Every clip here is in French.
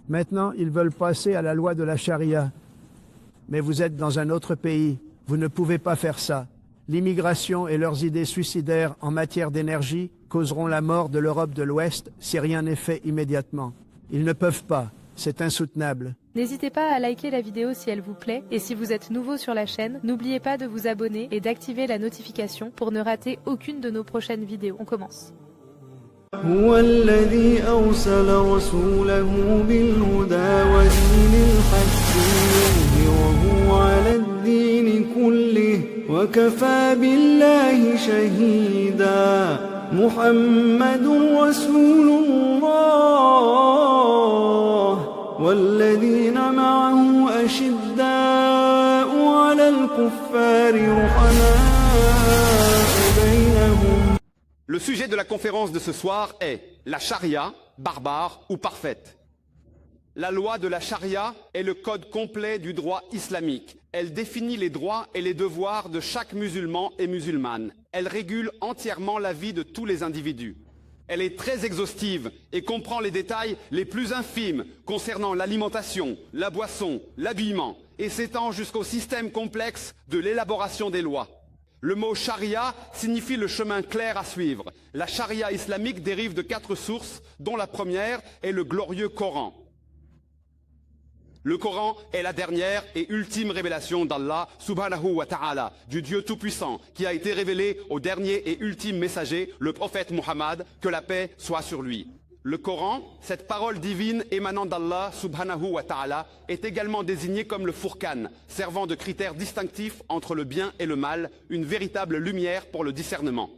Maintenant, ils veulent passer à la loi de la charia. Mais vous êtes dans un autre pays. Vous ne pouvez pas faire ça. L'immigration et leurs idées suicidaires en matière d'énergie causeront la mort de l'Europe de l'Ouest si rien n'est fait immédiatement. Ils ne peuvent pas. C'est insoutenable. N'hésitez pas à liker la vidéo si elle vous plaît et si vous êtes nouveau sur la chaîne, n'oubliez pas de vous abonner et d'activer la notification pour ne rater aucune de nos prochaines vidéos. On commence. هو الذي أرسل رسوله بالهدى ودين الحق ليظهره على الدين كله وكفى بالله شهيدا محمد رسول الله والذين معه أشداء على الكفار رحماء بينهم. Le sujet de la conférence de ce soir est la charia, barbare ou parfaite. La loi de la charia est le code complet du droit islamique. Elle définit les droits et les devoirs de chaque musulman et musulmane. Elle régule entièrement la vie de tous les individus. Elle est très exhaustive et comprend les détails les plus infimes concernant l'alimentation, la boisson, l'habillement et s'étend jusqu'au système complexe de l'élaboration des lois. Le mot charia signifie le chemin clair à suivre. La charia islamique dérive de 4 sources, dont la première est le glorieux Coran. Le Coran est la dernière et ultime révélation d'Allah subhanahu wa ta'ala, du Dieu tout-puissant, qui a été révélé au dernier et ultime messager, le prophète Muhammad, que la paix soit sur lui. Le Coran, cette parole divine émanant d'Allah subhanahu wa ta'ala, est également désigné comme le Furqan, servant de critère distinctif entre le bien et le mal, une véritable lumière pour le discernement.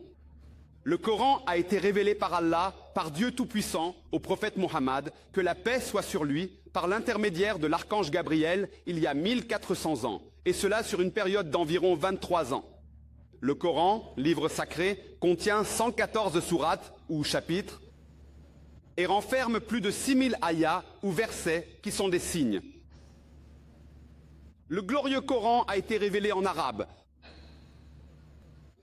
Le Coran a été révélé par Allah, par Dieu Tout-Puissant, au prophète Muhammad, que la paix soit sur lui, par l'intermédiaire de l'archange Gabriel, il y a 1400 ans, et cela sur une période d'environ 23 ans. Le Coran, livre sacré, contient 114 sourates ou chapitres, et renferme plus de 6000 ayats ou versets qui sont des signes. Le glorieux Coran a été révélé en arabe.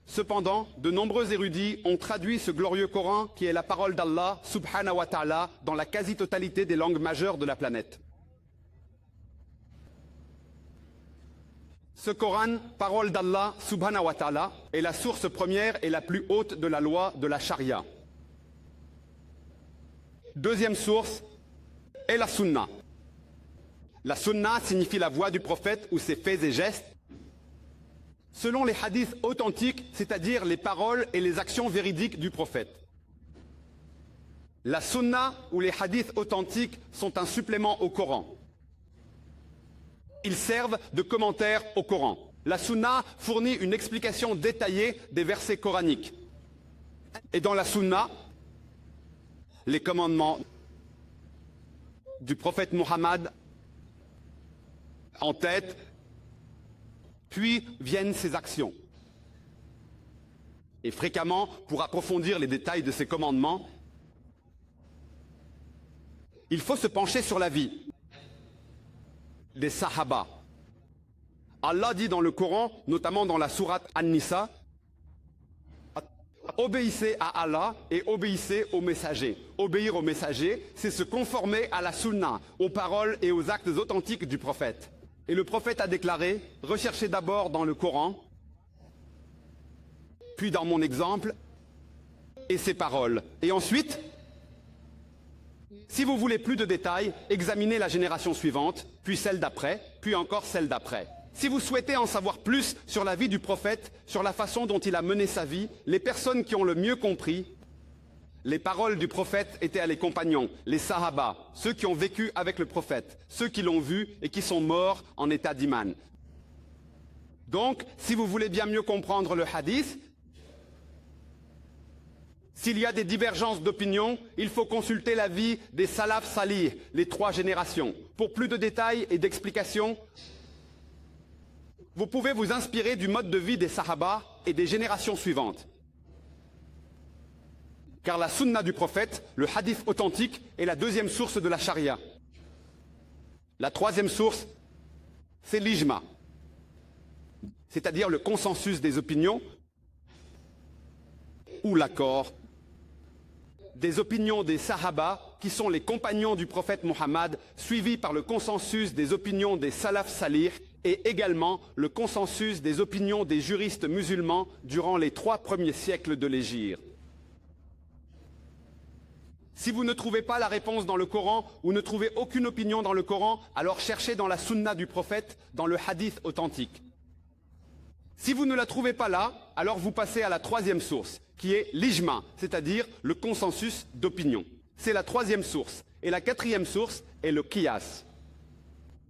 Cependant, de nombreux érudits ont traduit ce glorieux Coran qui est la parole d'Allah subhanahu wa ta'ala dans la quasi-totalité des langues majeures de la planète. Ce Coran, parole d'Allah subhanahu wa ta'ala, est la source première et la plus haute de la loi de la charia. Deuxième source est la sunna. La sunna signifie la voix du prophète ou ses faits et gestes. Selon les hadiths authentiques, c'est-à-dire les paroles et les actions véridiques du prophète. La sunna ou les hadiths authentiques sont un supplément au Coran. Ils servent de commentaire au Coran. La sunna fournit une explication détaillée des versets coraniques. Et dans la sunna, les commandements du prophète Muhammad en tête, puis viennent ses actions. Et fréquemment, pour approfondir les détails de ces commandements, il faut se pencher sur la vie des Sahaba. Allah dit dans le Coran, notamment dans la sourate An-Nisa, obéissez à Allah et obéissez aux messagers. Obéir aux messagers, c'est se conformer à la sunna, aux paroles et aux actes authentiques du prophète. Et le prophète a déclaré, recherchez d'abord dans le Coran, puis dans mon exemple, et ses paroles. Et ensuite, si vous voulez plus de détails, examinez la génération suivante, puis celle d'après, puis encore celle d'après. Si vous souhaitez en savoir plus sur la vie du prophète, sur la façon dont il a mené sa vie, les personnes qui ont le mieux compris, les paroles du prophète étaient à les compagnons, les sahaba, ceux qui ont vécu avec le prophète, ceux qui l'ont vu et qui sont morts en état d'iman. Donc, si vous voulez bien mieux comprendre le hadith, s'il y a des divergences d'opinion, il faut consulter la vie des salaf salih, les 3 générations. Pour plus de détails et d'explications, vous pouvez vous inspirer du mode de vie des sahaba et des générations suivantes. Car la sunna du prophète, le hadith authentique, est la 2e source de la charia. La 3e source, c'est l'ijma, c'est-à-dire le consensus des opinions ou l'accord des opinions des sahaba qui sont les compagnons du prophète Mohammed, suivis par le consensus des opinions des salaf salih et également le consensus des opinions des juristes musulmans durant les 3 premiers siècles de l'Hégire. Si vous ne trouvez pas la réponse dans le Coran ou ne trouvez aucune opinion dans le Coran, alors cherchez dans la sunna du prophète, dans le hadith authentique. Si vous ne la trouvez pas là, alors vous passez à la 3e source, qui est l'ijma, c'est-à-dire le consensus d'opinion. C'est la 3e source. Et la 4e source est le qiyas.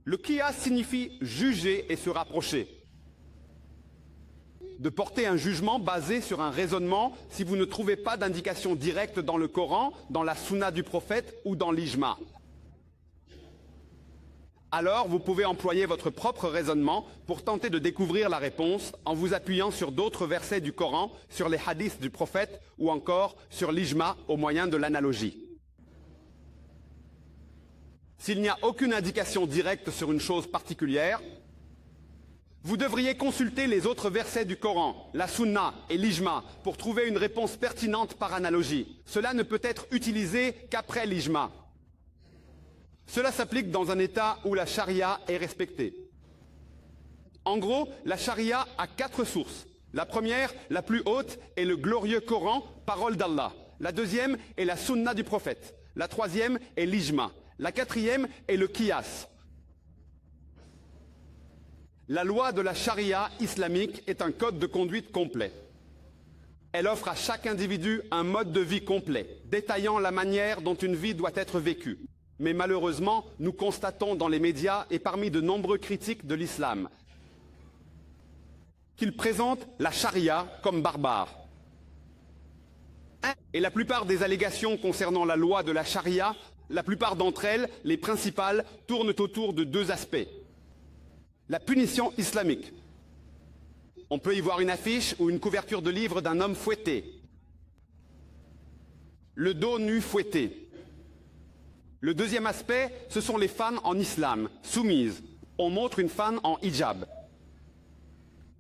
Le qiyas signifie juger et se rapprocher. De porter un jugement basé sur un raisonnement si vous ne trouvez pas d'indication directe dans le Coran, dans la sunna du prophète ou dans l'ijma. Alors vous pouvez employer votre propre raisonnement pour tenter de découvrir la réponse en vous appuyant sur d'autres versets du Coran, sur les hadiths du prophète ou encore sur l'ijma au moyen de l'analogie. S'il n'y a aucune indication directe sur une chose particulière, vous devriez consulter les autres versets du Coran, la Sunna et l'Ijma, pour trouver une réponse pertinente par analogie. Cela ne peut être utilisé qu'après l'Ijma. Cela s'applique dans un État où la charia est respectée. En gros, la charia a 4 sources. La première, la plus haute, est le glorieux Coran, parole d'Allah. La deuxième est la Sunna du prophète. La troisième est l'Ijma. La 4e est le Qiyas. La loi de la charia islamique est un code de conduite complet. Elle offre à chaque individu un mode de vie complet, détaillant la manière dont une vie doit être vécue. Mais malheureusement, nous constatons dans les médias et parmi de nombreux critiques de l'islam qu'ils présentent la charia comme barbare. Et la plupart des allégations concernant la loi de la charia, la plupart d'entre elles, les principales, tournent autour de 2 aspects. La punition islamique. On peut y voir une affiche ou une couverture de livre d'un homme fouetté. Le dos nu fouetté. Le deuxième aspect, ce sont les femmes en islam, soumises. On montre une femme en hijab.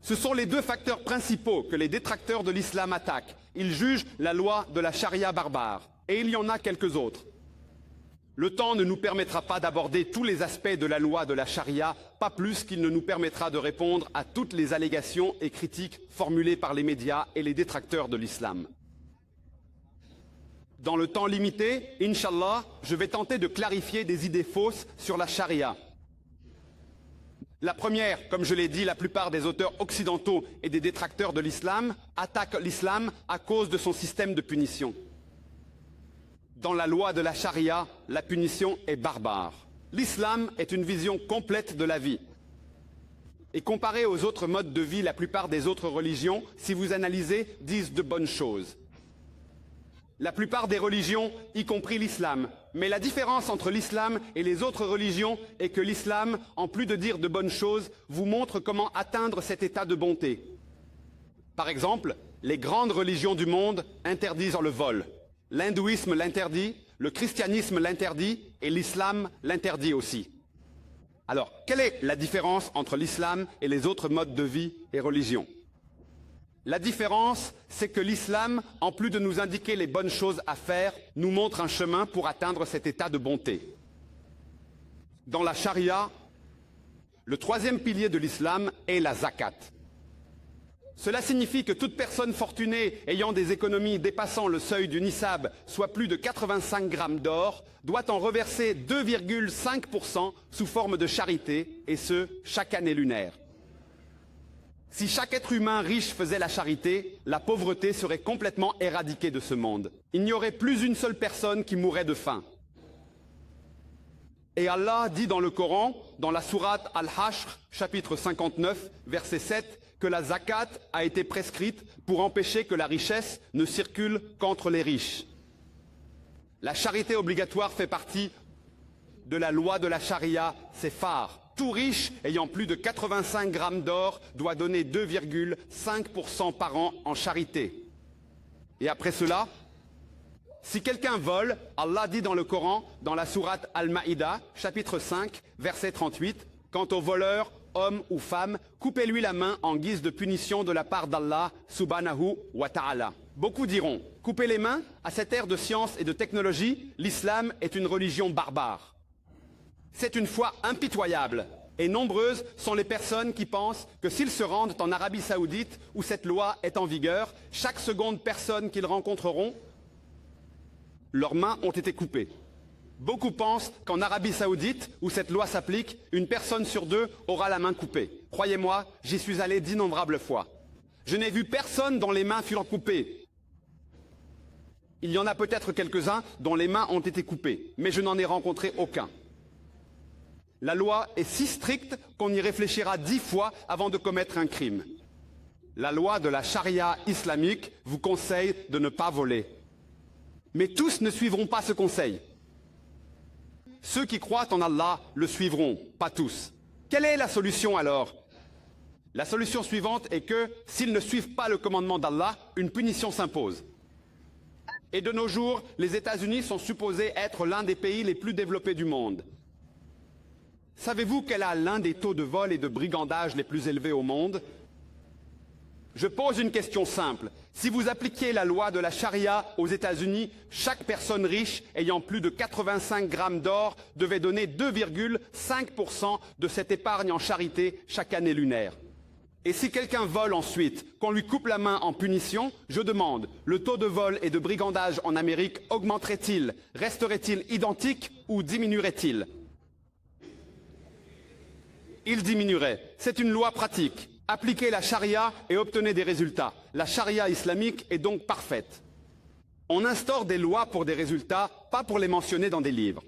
Ce sont les 2 facteurs principaux que les détracteurs de l'islam attaquent. Ils jugent la loi de la charia barbare. Et il y en a quelques autres. Le temps ne nous permettra pas d'aborder tous les aspects de la loi de la charia, pas plus qu'il ne nous permettra de répondre à toutes les allégations et critiques formulées par les médias et les détracteurs de l'islam. Dans le temps limité, Inch'Allah, je vais tenter de clarifier des idées fausses sur la charia. La première, comme je l'ai dit, la plupart des auteurs occidentaux et des détracteurs de l'islam attaquent l'islam à cause de son système de punition. Dans la loi de la charia, la punition est barbare. L'islam est une vision complète de la vie. Et comparé aux autres modes de vie, la plupart des autres religions, si vous analysez, disent de bonnes choses. La plupart des religions, y compris l'islam. Mais la différence entre l'islam et les autres religions est que l'islam, en plus de dire de bonnes choses, vous montre comment atteindre cet état de bonté. Par exemple, les grandes religions du monde interdisent le vol. L'hindouisme l'interdit, le christianisme l'interdit et l'islam l'interdit aussi. Alors, quelle est la différence entre l'islam et les autres modes de vie et religions? La différence, c'est que l'islam, en plus de nous indiquer les bonnes choses à faire, nous montre un chemin pour atteindre cet état de bonté. Dans la charia, le 3e pilier de l'islam est la zakat. Cela signifie que toute personne fortunée ayant des économies dépassant le seuil du nisab, soit plus de 85 grammes d'or, doit en reverser 2,5% sous forme de charité, et ce, chaque année lunaire. Si chaque être humain riche faisait la charité, la pauvreté serait complètement éradiquée de ce monde. Il n'y aurait plus une seule personne qui mourrait de faim. Et Allah dit dans le Coran, dans la sourate Al-Hashr, chapitre 59, verset 7, que la zakat a été prescrite pour empêcher que la richesse ne circule qu'entre les riches. La charité obligatoire fait partie de la loi de la charia, c'est phare. Tout riche ayant plus de 85 grammes d'or doit donner 2,5% par an en charité. Et après cela, si quelqu'un vole, Allah dit dans le Coran, dans la sourate Al-Maïda, chapitre 5, verset 38, « Quant au voleur, homme ou femme, coupez-lui la main en guise de punition de la part d'Allah, subhanahu wa ta'ala. » Beaucoup diront, couper les mains, à cette ère de science et de technologie, l'islam est une religion barbare. C'est une foi impitoyable, et nombreuses sont les personnes qui pensent que s'ils se rendent en Arabie Saoudite, où cette loi est en vigueur, chaque seconde personne qu'ils rencontreront, leurs mains ont été coupées. Beaucoup pensent qu'en Arabie Saoudite, où cette loi s'applique, une personne sur deux aura la main coupée. Croyez-moi, j'y suis allé d'innombrables fois. Je n'ai vu personne dont les mains furent coupées. Il y en a peut-être quelques-uns dont les mains ont été coupées, mais je n'en ai rencontré aucun. La loi est si stricte qu'on y réfléchira 10 fois avant de commettre un crime. La loi de la charia islamique vous conseille de ne pas voler. Mais tous ne suivront pas ce conseil. Ceux qui croient en Allah le suivront, pas tous. Quelle est la solution alors? La solution suivante est que, s'ils ne suivent pas le commandement d'Allah, une punition s'impose. Et de nos jours, les États-Unis sont supposés être l'un des pays les plus développés du monde. Savez-vous qu'elle a l'un des taux de vol et de brigandage les plus élevés au monde? Je pose une question simple. Si vous appliquiez la loi de la charia aux États-Unis, chaque personne riche ayant plus de 85 grammes d'or devait donner 2,5% de cette épargne en charité chaque année lunaire. Et si quelqu'un vole ensuite, qu'on lui coupe la main en punition, je demande, le taux de vol et de brigandage en Amérique augmenterait-il, resterait-il identique ou diminuerait-il? Il diminuerait. C'est une loi pratique. Appliquez la charia et obtenez des résultats. La charia islamique est donc parfaite. On instaure des lois pour des résultats, pas pour les mentionner dans des livres.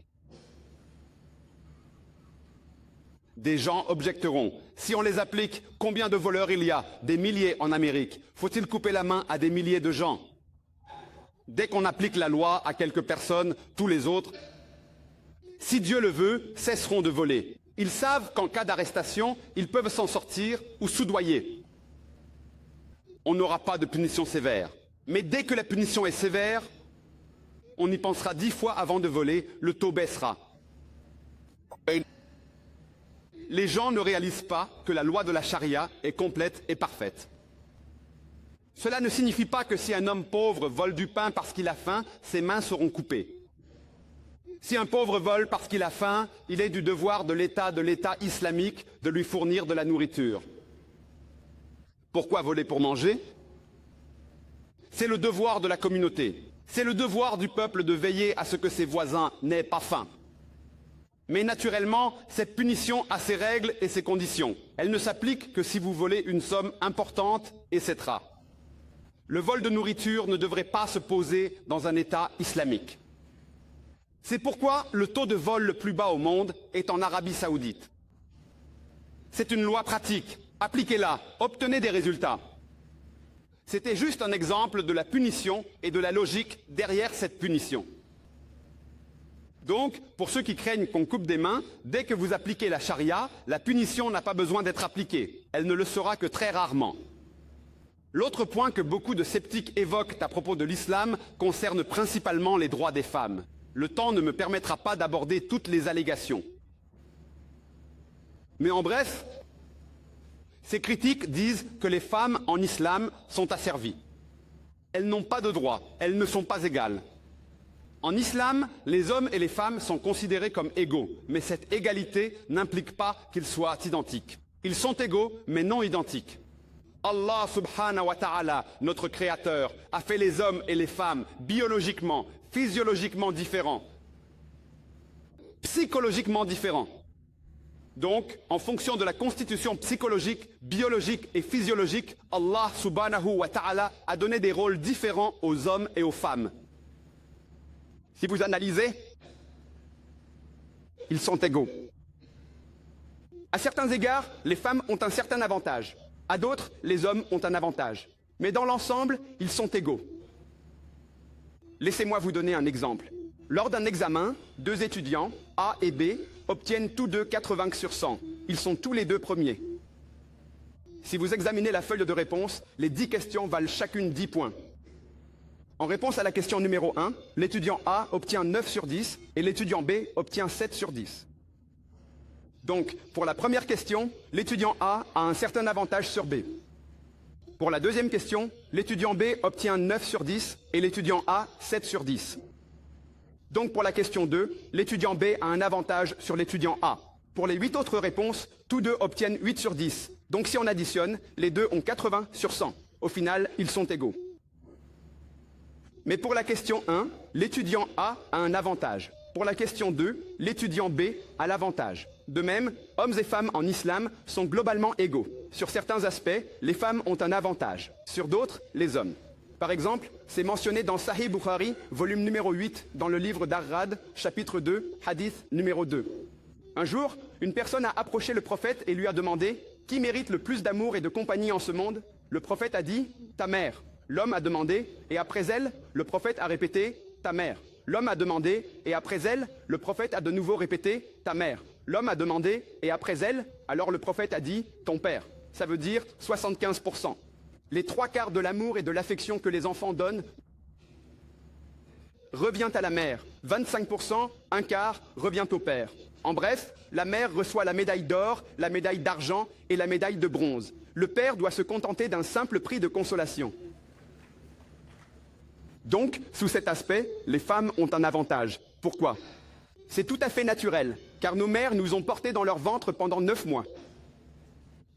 Des gens objecteront. Si on les applique, combien de voleurs il y a? Des milliers en Amérique. Faut-il couper la main à des milliers de gens? Dès qu'on applique la loi à quelques personnes, tous les autres, si Dieu le veut, cesseront de voler. Ils savent qu'en cas d'arrestation, ils peuvent s'en sortir ou soudoyer. On n'aura pas de punition sévère. Mais dès que la punition est sévère, on y pensera 10 fois avant de voler, le taux baissera. Les gens ne réalisent pas que la loi de la charia est complète et parfaite. Cela ne signifie pas que si un homme pauvre vole du pain parce qu'il a faim, ses mains seront coupées. Si un pauvre vole parce qu'il a faim, il est du devoir de l'État islamique de lui fournir de la nourriture. Pourquoi voler pour manger? C'est le devoir de la communauté. C'est le devoir du peuple de veiller à ce que ses voisins n'aient pas faim. Mais naturellement, cette punition a ses règles et ses conditions. Elle ne s'applique que si vous volez une somme importante, etc. Le vol de nourriture ne devrait pas se poser dans un État islamique. C'est pourquoi le taux de vol le plus bas au monde est en Arabie Saoudite. C'est une loi pratique. Appliquez-la, obtenez des résultats. C'était juste un exemple de la punition et de la logique derrière cette punition. Donc, pour ceux qui craignent qu'on coupe des mains, dès que vous appliquez la charia, la punition n'a pas besoin d'être appliquée. Elle ne le sera que très rarement. L'autre point que beaucoup de sceptiques évoquent à propos de l'islam concerne principalement les droits des femmes. Le temps ne me permettra pas d'aborder toutes les allégations. Mais en bref, ces critiques disent que les femmes en islam sont asservies. Elles n'ont pas de droits, elles ne sont pas égales. En islam, les hommes et les femmes sont considérés comme égaux, mais cette égalité n'implique pas qu'ils soient identiques. Ils sont égaux, mais non identiques. Allah subhanahu wa ta'ala, notre créateur, a fait les hommes et les femmes biologiquement, physiologiquement différents, psychologiquement différents. Donc, en fonction de la constitution psychologique, biologique et physiologique, Allah subhanahu wa ta'ala a donné des rôles différents aux hommes et aux femmes. Si vous analysez, ils sont égaux. À certains égards, les femmes ont un certain avantage. À d'autres, les hommes ont un avantage. Mais dans l'ensemble, ils sont égaux. Laissez-moi vous donner un exemple. Lors d'un examen, 2 étudiants, A et B, obtiennent tous deux 80 sur 100. Ils sont tous les deux premiers. Si vous examinez la feuille de réponse, les 10 questions valent chacune 10 points. En réponse à la question numéro 1, l'étudiant A obtient 9 sur 10 et l'étudiant B obtient 7 sur 10. Donc, pour la première question, l'étudiant A a un certain avantage sur B. Pour la deuxième question, l'étudiant B obtient 9 sur 10 et l'étudiant A 7 sur 10. Donc pour la question 2, l'étudiant B a un avantage sur l'étudiant A. Pour les 8 autres réponses, tous deux obtiennent 8 sur 10. Donc si on additionne, les deux ont 80 sur 100. Au final, ils sont égaux. Mais pour la question 1, l'étudiant A a un avantage. Pour la question 2, l'étudiant B a l'avantage. De même, hommes et femmes en islam sont globalement égaux. Sur certains aspects, les femmes ont un avantage. Sur d'autres, les hommes. Par exemple, c'est mentionné dans Sahih Bukhari, volume numéro 8, dans le livre d'Ar-Rad, chapitre 2, hadith numéro 2. Un jour, une personne a approché le prophète et lui a demandé « Qui mérite le plus d'amour et de compagnie en ce monde ?» Le prophète a dit « Ta mère ». L'homme a demandé, et après elle, le prophète a répété « Ta mère ». L'homme a demandé, et après elle, le prophète a de nouveau répété « Ta mère ». L'homme a demandé, et après elle, alors le prophète a dit « Ton père ». Ça veut dire 75%. Les 3/4 de l'amour et de l'affection que les enfants donnent revient à la mère. 25%, un quart, revient au père. En bref, la mère reçoit la médaille d'or, la médaille d'argent et la médaille de bronze. Le père doit se contenter d'un simple prix de consolation. Donc, sous cet aspect, les femmes ont un avantage. Pourquoi? C'est tout à fait naturel, car nos mères nous ont portés dans leur ventre pendant 9 mois.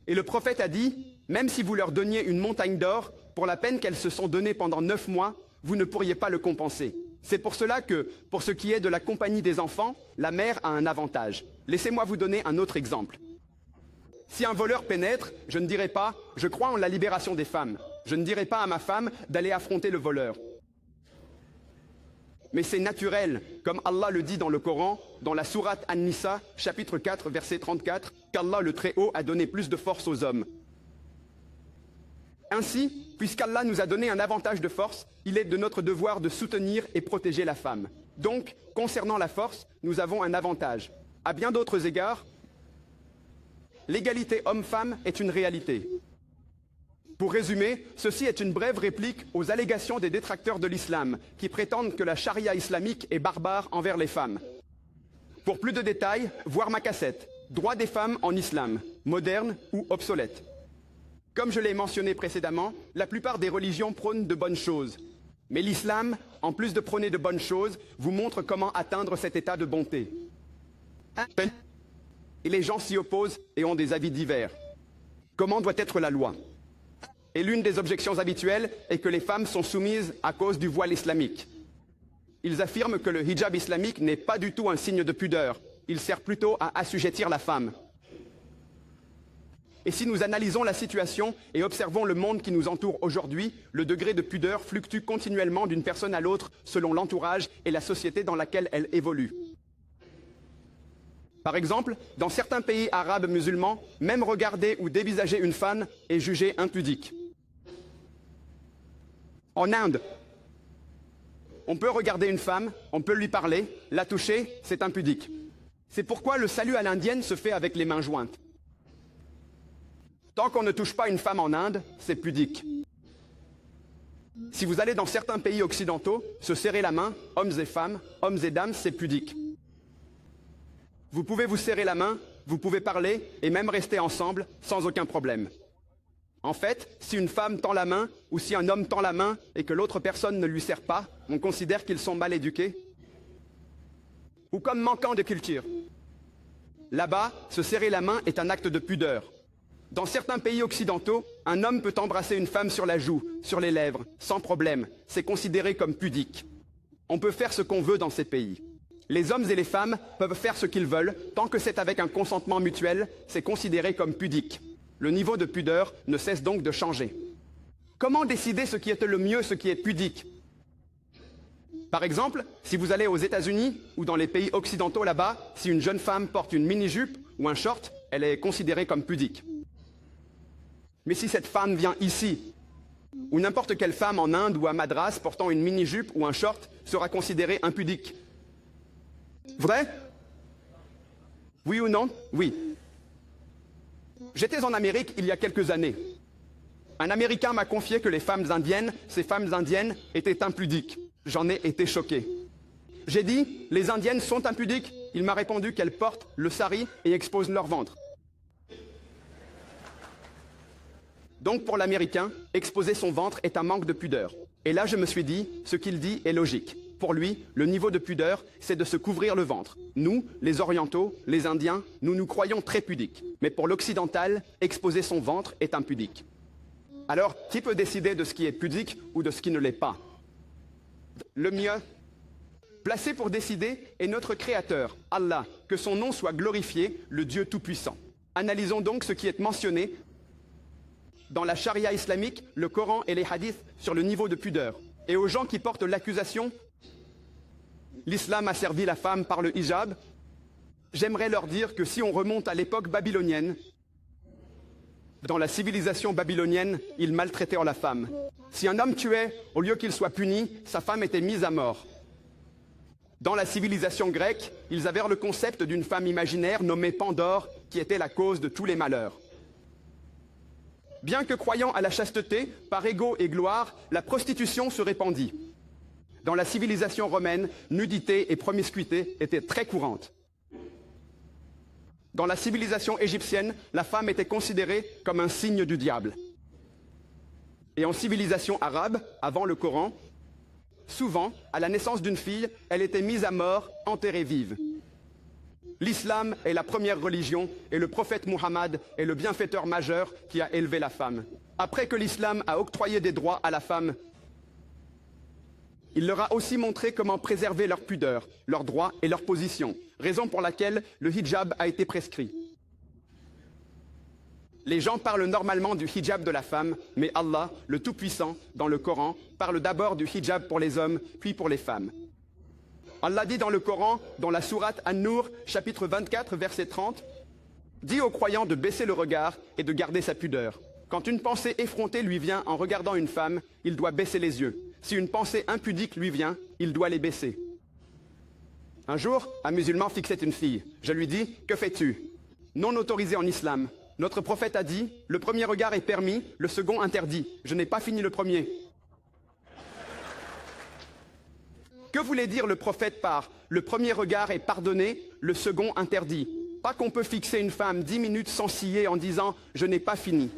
Et le prophète a dit, même si vous leur donniez une montagne d'or, pour la peine qu'elles se sont données pendant 9 mois, vous ne pourriez pas le compenser. C'est pour cela que, pour ce qui est de la compagnie des enfants, la mère a un avantage. Laissez-moi vous donner un autre exemple. Si un voleur pénètre, je ne dirai pas « je crois en la libération des femmes ». Je ne dirai pas à ma femme d'aller affronter le voleur. Mais c'est naturel, comme Allah le dit dans le Coran, dans la sourate An-Nisa, chapitre 4, verset 34, qu'Allah le Très-Haut a donné plus de force aux hommes. Ainsi, puisqu'Allah nous a donné un avantage de force, il est de notre devoir de soutenir et protéger la femme. Donc, concernant la force, nous avons un avantage. À bien d'autres égards, l'égalité homme-femme est une réalité. Pour résumer, ceci est une brève réplique aux allégations des détracteurs de l'islam, qui prétendent que la charia islamique est barbare envers les femmes. Pour plus de détails, voir ma cassette « Droits des femmes en islam, moderne ou obsolète ». Comme je l'ai mentionné précédemment, la plupart des religions prônent de bonnes choses. Mais l'islam, en plus de prôner de bonnes choses, vous montre comment atteindre cet état de bonté. Et les gens s'y opposent et ont des avis divers. Comment doit être la loi ? Et l'une des objections habituelles est que les femmes sont soumises à cause du voile islamique. Ils affirment que le hijab islamique n'est pas du tout un signe de pudeur. Il sert plutôt à assujettir la femme. Et si nous analysons la situation et observons le monde qui nous entoure aujourd'hui, le degré de pudeur fluctue continuellement d'une personne à l'autre selon l'entourage et la société dans laquelle elle évolue. Par exemple, dans certains pays arabes musulmans, même regarder ou dévisager une femme est jugé impudique. En Inde, on peut regarder une femme, on peut lui parler, la toucher, c'est impudique. C'est pourquoi le salut à l'indienne se fait avec les mains jointes. Tant qu'on ne touche pas une femme en Inde, c'est pudique. Si vous allez dans certains pays occidentaux, se serrer la main, hommes et femmes, hommes et dames, c'est pudique. Vous pouvez vous serrer la main, vous pouvez parler et même rester ensemble sans aucun problème. En fait, si une femme tend la main ou si un homme tend la main et que l'autre personne ne lui serre pas, on considère qu'ils sont mal éduqués ou comme manquant de culture. Là-bas, se serrer la main est un acte de pudeur. Dans certains pays occidentaux, un homme peut embrasser une femme sur la joue, sur les lèvres, sans problème. C'est considéré comme pudique. On peut faire ce qu'on veut dans ces pays. Les hommes et les femmes peuvent faire ce qu'ils veulent, tant que c'est avec un consentement mutuel, c'est considéré comme pudique. Le niveau de pudeur ne cesse donc de changer. Comment décider ce qui est le mieux, ce qui est pudique? Par exemple, si vous allez aux États-Unis ou dans les pays occidentaux là-bas, si une jeune femme porte une mini-jupe ou un short, elle est considérée comme pudique. Mais si cette femme vient ici, ou n'importe quelle femme en Inde ou à Madras portant une mini-jupe ou un short sera considérée impudique. Vrai? Oui ou non? Oui. J'étais en Amérique il y a quelques années. Un Américain m'a confié que les femmes indiennes, ces femmes indiennes, étaient impudiques. J'en ai été choqué. J'ai dit, les indiennes sont impudiques? Il m'a répondu qu'elles portent le sari et exposent leur ventre. Donc pour l'Américain, exposer son ventre est un manque de pudeur. Et là je me suis dit, ce qu'il dit est logique. Pour lui, le niveau de pudeur, c'est de se couvrir le ventre. Nous, les Orientaux, les Indiens, nous nous croyons très pudiques. Mais pour l'Occidental, exposer son ventre est impudique. Alors, qui peut décider de ce qui est pudique ou de ce qui ne l'est pas? Le mieux placé pour décider est notre Créateur, Allah, que son nom soit glorifié, le Dieu Tout-Puissant. Analysons donc ce qui est mentionné dans la charia islamique, le Coran et les hadiths sur le niveau de pudeur. Et aux gens qui portent l'accusation, l'islam a servi la femme par le hijab, j'aimerais leur dire que si on remonte à l'époque babylonienne, dans la civilisation babylonienne, ils maltraitaient la femme. Si un homme tuait, au lieu qu'il soit puni, sa femme était mise à mort. Dans la civilisation grecque, ils avaient le concept d'une femme imaginaire nommée Pandore, qui était la cause de tous les malheurs. Bien que croyant à la chasteté, par ego et gloire, la prostitution se répandit. Dans la civilisation romaine, nudité et promiscuité étaient très courantes. Dans la civilisation égyptienne, la femme était considérée comme un signe du diable. Et en civilisation arabe, avant le Coran, souvent, à la naissance d'une fille, elle était mise à mort, enterrée vive. L'islam est la première religion et le prophète Muhammad est le bienfaiteur majeur qui a élevé la femme. Après que l'islam a octroyé des droits à la femme, il leur a aussi montré comment préserver leur pudeur, leurs droits et leur position, raison pour laquelle le hijab a été prescrit. Les gens parlent normalement du hijab de la femme, mais Allah, le Tout-Puissant, dans le Coran, parle d'abord du hijab pour les hommes, puis pour les femmes. Allah dit dans le Coran, dans la sourate An-Nur, chapitre 24, verset 30, « Dis aux croyants de baisser le regard et de garder sa pudeur. Quand une pensée effrontée lui vient en regardant une femme, il doit baisser les yeux. Si une pensée impudique lui vient, il doit les baisser. » Un jour, un musulman fixait une fille. Je lui dis, « Que fais-tu » ? Non autorisé en islam. Notre prophète a dit, « Le premier regard est permis, le second interdit. Je n'ai pas fini le premier. » Que voulait dire le prophète par « Le premier regard est pardonné, le second interdit » ? Pas qu'on peut fixer une femme 10 minutes sans ciller en disant « Je n'ai pas fini ».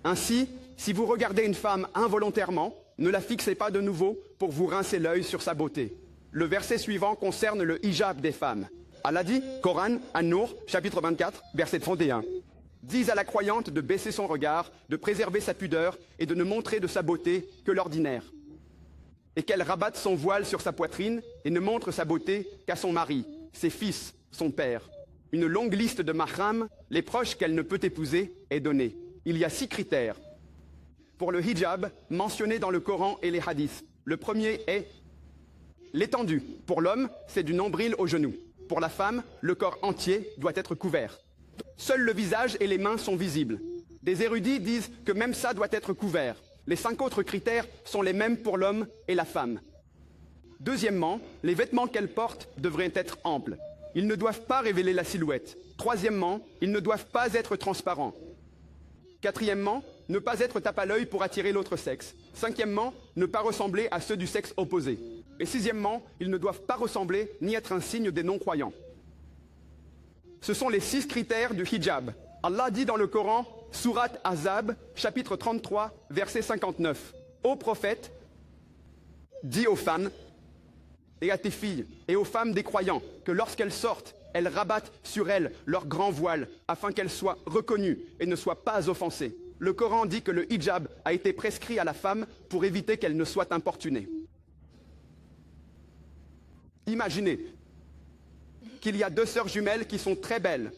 Ainsi, si vous regardez une femme involontairement, ne la fixez pas de nouveau pour vous rincer l'œil sur sa beauté. Le verset suivant concerne le hijab des femmes. Allah dit, Coran, An-Nur, chapitre 24, verset 31. « Dis à la croyante de baisser son regard, de préserver sa pudeur et de ne montrer de sa beauté que l'ordinaire. Et qu'elle rabatte son voile sur sa poitrine et ne montre sa beauté qu'à son mari, ses fils, son père. Une longue liste de mahram, les proches qu'elle ne peut épouser, est donnée. Il y a 6 critères pour le hijab mentionnés dans le Coran et les hadiths. Le premier est l'étendue. Pour l'homme, c'est du nombril au genou. Pour la femme, le corps entier doit être couvert. Seul le visage et les mains sont visibles. Des érudits disent que même ça doit être couvert. Les 5 autres critères sont les mêmes pour l'homme et la femme. Deuxièmement, les vêtements qu'elle porte devraient être amples. Ils ne doivent pas révéler la silhouette. Troisièmement, ils ne doivent pas être transparents. Quatrièmement, ne pas être tape à l'œil pour attirer l'autre sexe. Cinquièmement, ne pas ressembler à ceux du sexe opposé. Et sixièmement, ils ne doivent pas ressembler ni être un signe des non-croyants. Ce sont les 6 critères du hijab. Allah dit dans le Coran, Sourate Ahzab, chapitre 33, verset 59. Ô prophète, dis aux femmes et à tes filles et aux femmes des croyants que lorsqu'elles sortent, elles rabattent sur elles leur grand voile afin qu'elles soient reconnues et ne soient pas offensées. Le Coran dit que le hijab a été prescrit à la femme pour éviter qu'elle ne soit importunée. Imaginez qu'il y a 2 sœurs jumelles qui sont très belles.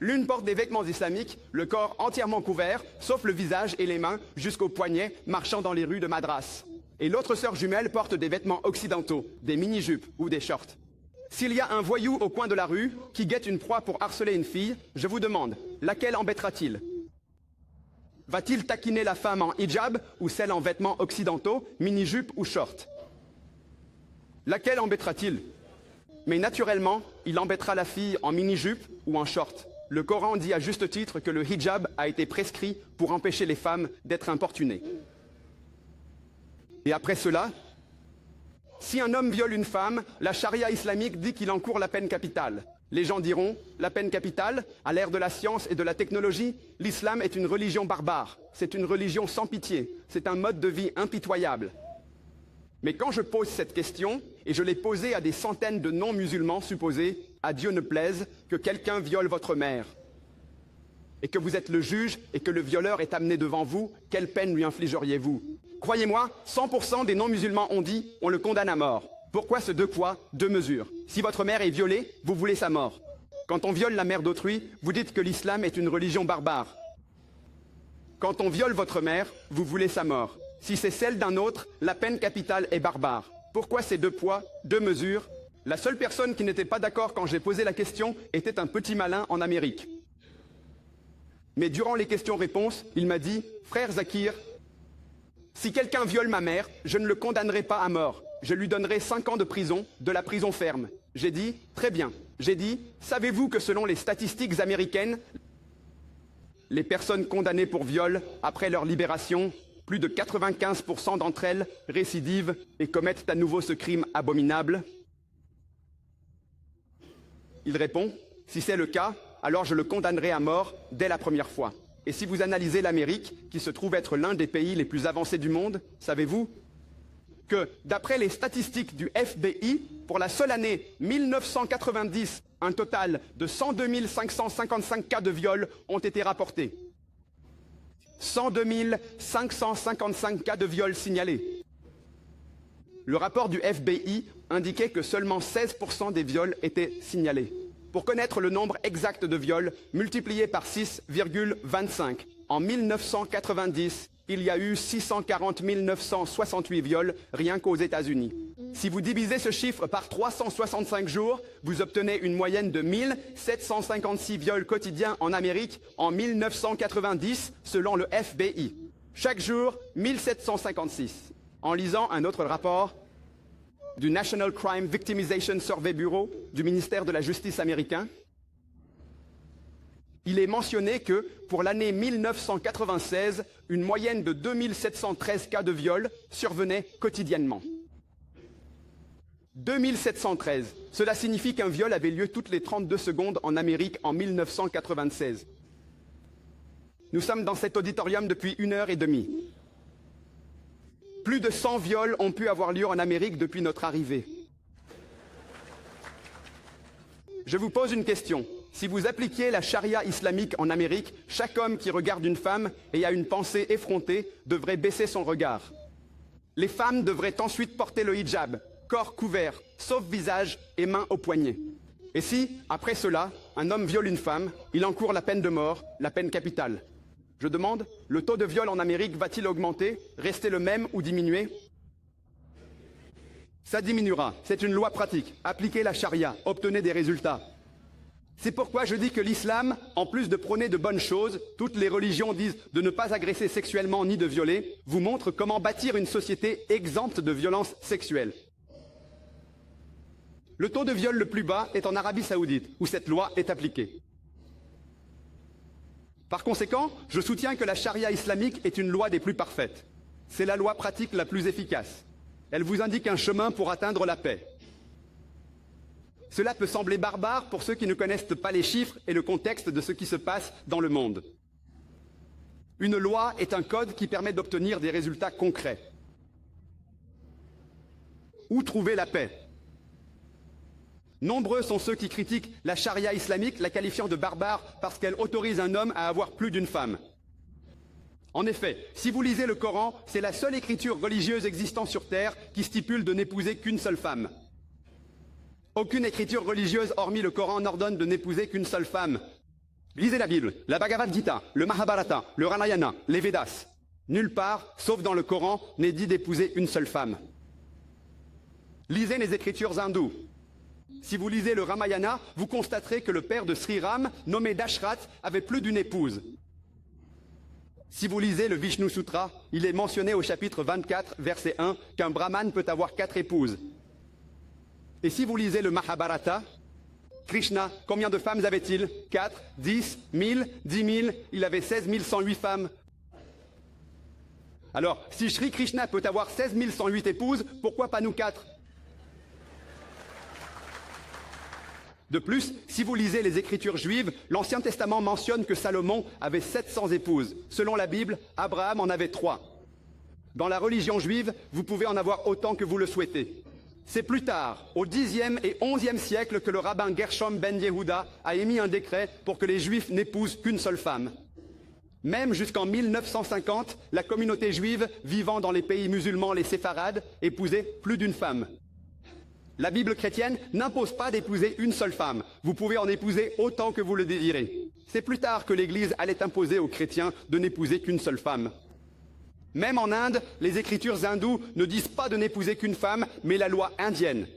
L'une porte des vêtements islamiques, le corps entièrement couvert, sauf le visage et les mains jusqu'aux poignets, marchant dans les rues de Madras. Et l'autre sœur jumelle porte des vêtements occidentaux, des mini-jupes ou des shorts. S'il y a un voyou au coin de la rue qui guette une proie pour harceler une fille, je vous demande, laquelle embêtera-t-il? Va-t-il taquiner la femme en hijab ou celle en vêtements occidentaux, mini-jupe ou short? Laquelle embêtera-t-il? Mais naturellement, il embêtera la fille en mini-jupe ou en short. Le Coran dit à juste titre que le hijab a été prescrit pour empêcher les femmes d'être importunées. Et après cela, si un homme viole une femme, la charia islamique dit qu'il encourt la peine capitale. Les gens diront, la peine capitale, à l'ère de la science et de la technologie, l'islam est une religion barbare, c'est une religion sans pitié, c'est un mode de vie impitoyable. Mais quand je pose cette question, et je l'ai posée à des centaines de non-musulmans supposés, à Dieu ne plaise que quelqu'un viole votre mère, et que vous êtes le juge et que le violeur est amené devant vous, quelle peine lui infligeriez-vous? Croyez-moi, 100% des non-musulmans ont dit, on le condamne à mort. Pourquoi ce deux poids, deux mesures? Si votre mère est violée, vous voulez sa mort. Quand on viole la mère d'autrui, vous dites que l'islam est une religion barbare. Quand on viole votre mère, vous voulez sa mort. Si c'est celle d'un autre, la peine capitale est barbare. Pourquoi ces deux poids, deux mesures? La seule personne qui n'était pas d'accord quand j'ai posé la question était un petit malin en Amérique. Mais durant les questions-réponses, il m'a dit « Frère Zakir, si quelqu'un viole ma mère, je ne le condamnerai pas à mort. Je lui donnerai 5 ans de prison, de la prison ferme. » J'ai dit « Très bien. » J'ai dit « Savez-vous que selon les statistiques américaines, les personnes condamnées pour viol, après leur libération, plus de 95% d'entre elles récidivent et commettent à nouveau ce crime abominable? » Il répond « Si c'est le cas, alors je le condamnerai à mort dès la première fois. » Et si vous analysez l'Amérique, qui se trouve être l'un des pays les plus avancés du monde, savez-vous que, d'après les statistiques du FBI, pour la seule année 1990, un total de 102 555 cas de viol ont été rapportés. 102 555 cas de viol signalés. Le rapport du FBI indiquait que seulement 16% des viols étaient signalés. Pour connaître le nombre exact de viols, multiplié par 6,25. En 1990, il y a eu 640 968 viols rien qu'aux États-Unis. Si vous divisez ce chiffre par 365 jours, vous obtenez une moyenne de 1756 viols quotidiens en Amérique en 1990, selon le FBI. Chaque jour, 1756. En lisant un autre rapport du National Crime Victimization Survey Bureau du ministère de la Justice américain, il est mentionné que, pour l'année 1996, une moyenne de 2713 cas de viol survenait quotidiennement. 2713. Cela signifie qu'un viol avait lieu toutes les 32 secondes en Amérique en 1996. Nous sommes dans cet auditorium depuis 1h30. Plus de 100 viols ont pu avoir lieu en Amérique depuis notre arrivée. Je vous pose une question. Si vous appliquiez la charia islamique en Amérique, chaque homme qui regarde une femme et a une pensée effrontée devrait baisser son regard. Les femmes devraient ensuite porter le hijab, corps couvert, sauf visage et mains aux poignets. Et si, après cela, un homme viole une femme, il encourt la peine de mort, la peine capitale. Je demande, le taux de viol en Amérique va-t-il augmenter, rester le même ou diminuer? Ça diminuera. C'est une loi pratique. Appliquez la charia, obtenez des résultats. C'est pourquoi je dis que l'islam, en plus de prôner de bonnes choses, toutes les religions disent de ne pas agresser sexuellement ni de violer, vous montre comment bâtir une société exempte de violences sexuelles. Le taux de viol le plus bas est en Arabie Saoudite, où cette loi est appliquée. Par conséquent, je soutiens que la charia islamique est une loi des plus parfaites. C'est la loi pratique la plus efficace. Elle vous indique un chemin pour atteindre la paix. Cela peut sembler barbare pour ceux qui ne connaissent pas les chiffres et le contexte de ce qui se passe dans le monde. Une loi est un code qui permet d'obtenir des résultats concrets. Où trouver la paix? Nombreux sont ceux qui critiquent la charia islamique, la qualifiant de barbare parce qu'elle autorise un homme à avoir plus d'une femme. En effet, si vous lisez le Coran, c'est la seule écriture religieuse existant sur terre qui stipule de n'épouser qu'une seule femme. Aucune écriture religieuse hormis le Coran n'ordonne de n'épouser qu'une seule femme. Lisez la Bible, la Bhagavad Gita, le Mahabharata, le Ramayana, les Védas. Nulle part, sauf dans le Coran, n'est dit d'épouser une seule femme. Lisez les écritures hindoues. Si vous lisez le Ramayana, vous constaterez que le père de Sri Ram, nommé Dashrat, avait plus d'une épouse. Si vous lisez le Vishnu Sutra, il est mentionné au chapitre 24, verset 1, qu'un brahmane peut avoir 4 épouses. Et si vous lisez le Mahabharata, Krishna, combien de femmes avait-il? 4, 10, 1000, 10 000, il avait 16 108 femmes. Alors, si Sri Krishna peut avoir 16 108 épouses, pourquoi pas nous 4? De plus, si vous lisez les Écritures juives, l'Ancien Testament mentionne que Salomon avait 700 épouses. Selon la Bible, Abraham en avait 3. Dans la religion juive, vous pouvez en avoir autant que vous le souhaitez. C'est plus tard, au Xe et XIe siècle, que le rabbin Gershom ben Yehuda a émis un décret pour que les Juifs n'épousent qu'une seule femme. Même jusqu'en 1950, la communauté juive vivant dans les pays musulmans, les séfarades, épousait plus d'une femme. La Bible chrétienne n'impose pas d'épouser une seule femme. Vous pouvez en épouser autant que vous le désirez. C'est plus tard que l'Église allait imposer aux chrétiens de n'épouser qu'une seule femme. Même en Inde, les écritures hindoues ne disent pas de n'épouser qu'une femme, mais la loi indienne.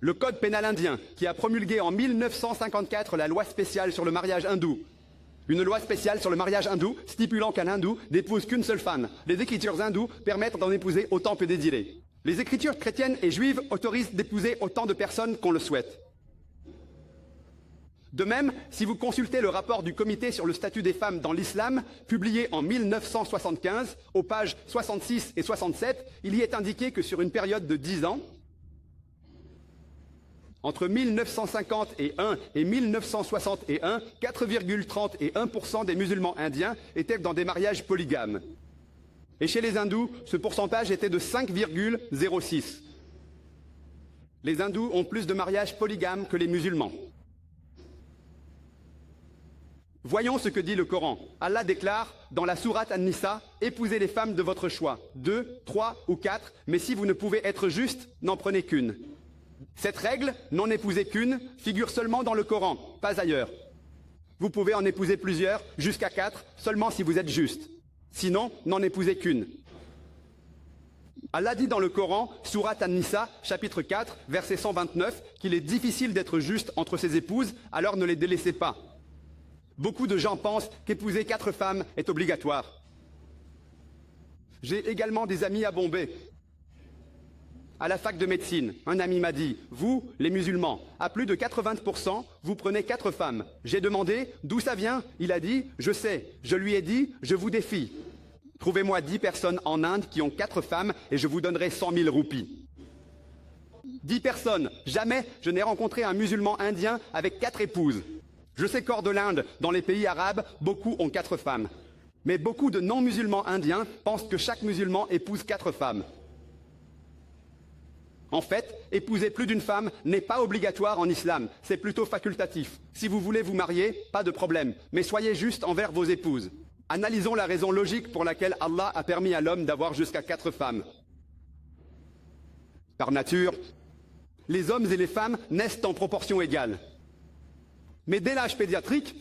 Le code pénal indien, qui a promulgué en 1954 la loi spéciale sur le mariage hindou. Une loi spéciale sur le mariage hindou stipulant qu'un hindou n'épouse qu'une seule femme. Les écritures hindoues permettent d'en épouser autant que désiré. Les écritures chrétiennes et juives autorisent d'épouser autant de personnes qu'on le souhaite. De même, si vous consultez le rapport du Comité sur le statut des femmes dans l'islam, publié en 1975, aux pages 66 et 67, il y est indiqué que sur une période de 10 ans, entre 1951 et 1961, 4,31% des musulmans indiens étaient dans des mariages polygames. Et chez les hindous, ce pourcentage était de 5,06. Les hindous ont plus de mariages polygames que les musulmans. Voyons ce que dit le Coran. Allah déclare dans la sourate An-Nisa, épousez les femmes de votre choix, 2, 3 ou 4, mais si vous ne pouvez être juste, n'en prenez qu'une. Cette règle, n'en épouser qu'une, figure seulement dans le Coran, pas ailleurs. Vous pouvez en épouser plusieurs, jusqu'à 4, seulement si vous êtes juste. Sinon, n'en épousez qu'une. Allah dit dans le Coran, sourate An-Nisa, chapitre 4, verset 129, qu'il est difficile d'être juste entre ses épouses, alors ne les délaissez pas. Beaucoup de gens pensent qu'épouser 4 femmes est obligatoire. J'ai également des amis à Bombay. À la fac de médecine, un ami m'a dit, vous, les musulmans, à plus de 80%, vous prenez 4 femmes. J'ai demandé, d'où ça vient? Il a dit, je sais. Je lui ai dit, je vous défie. Trouvez-moi 10 personnes en Inde qui ont 4 femmes et je vous donnerai 100 000 roupies. 10 personnes. Jamais je n'ai rencontré un musulman indien avec 4 épouses. Je sais qu'hors de l'Inde, dans les pays arabes, beaucoup ont 4 femmes. Mais beaucoup de non-musulmans indiens pensent que chaque musulman épouse 4 femmes. En fait, épouser plus d'une femme n'est pas obligatoire en islam, c'est plutôt facultatif. Si vous voulez vous marier, pas de problème, mais soyez juste envers vos épouses. Analysons la raison logique pour laquelle Allah a permis à l'homme d'avoir jusqu'à 4 femmes. Par nature, les hommes et les femmes naissent en proportion égale. Mais dès l'âge pédiatrique,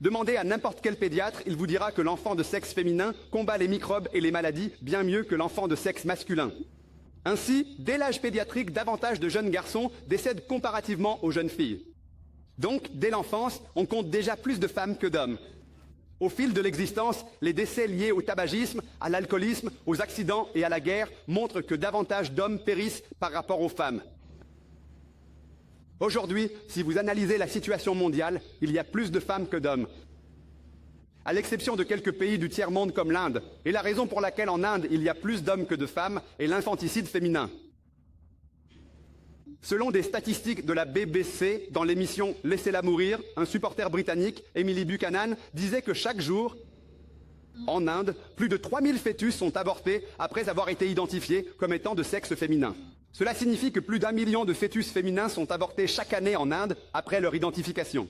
demandez à n'importe quel pédiatre, il vous dira que l'enfant de sexe féminin combat les microbes et les maladies bien mieux que l'enfant de sexe masculin. Ainsi, dès l'âge pédiatrique, davantage de jeunes garçons décèdent comparativement aux jeunes filles. Donc, dès l'enfance, on compte déjà plus de femmes que d'hommes. Au fil de l'existence, les décès liés au tabagisme, à l'alcoolisme, aux accidents et à la guerre montrent que davantage d'hommes périssent par rapport aux femmes. Aujourd'hui, si vous analysez la situation mondiale, il y a plus de femmes que d'hommes. À l'exception de quelques pays du tiers-monde comme l'Inde. Et la raison pour laquelle en Inde, il y a plus d'hommes que de femmes est l'infanticide féminin. Selon des statistiques de la BBC, dans l'émission Laissez-la mourir, un supporter britannique, Emily Buchanan, disait que chaque jour, en Inde, plus de 3000 fœtus sont avortés après avoir été identifiés comme étant de sexe féminin. Cela signifie que plus d'1 million de fœtus féminins sont avortés chaque année en Inde après leur identification.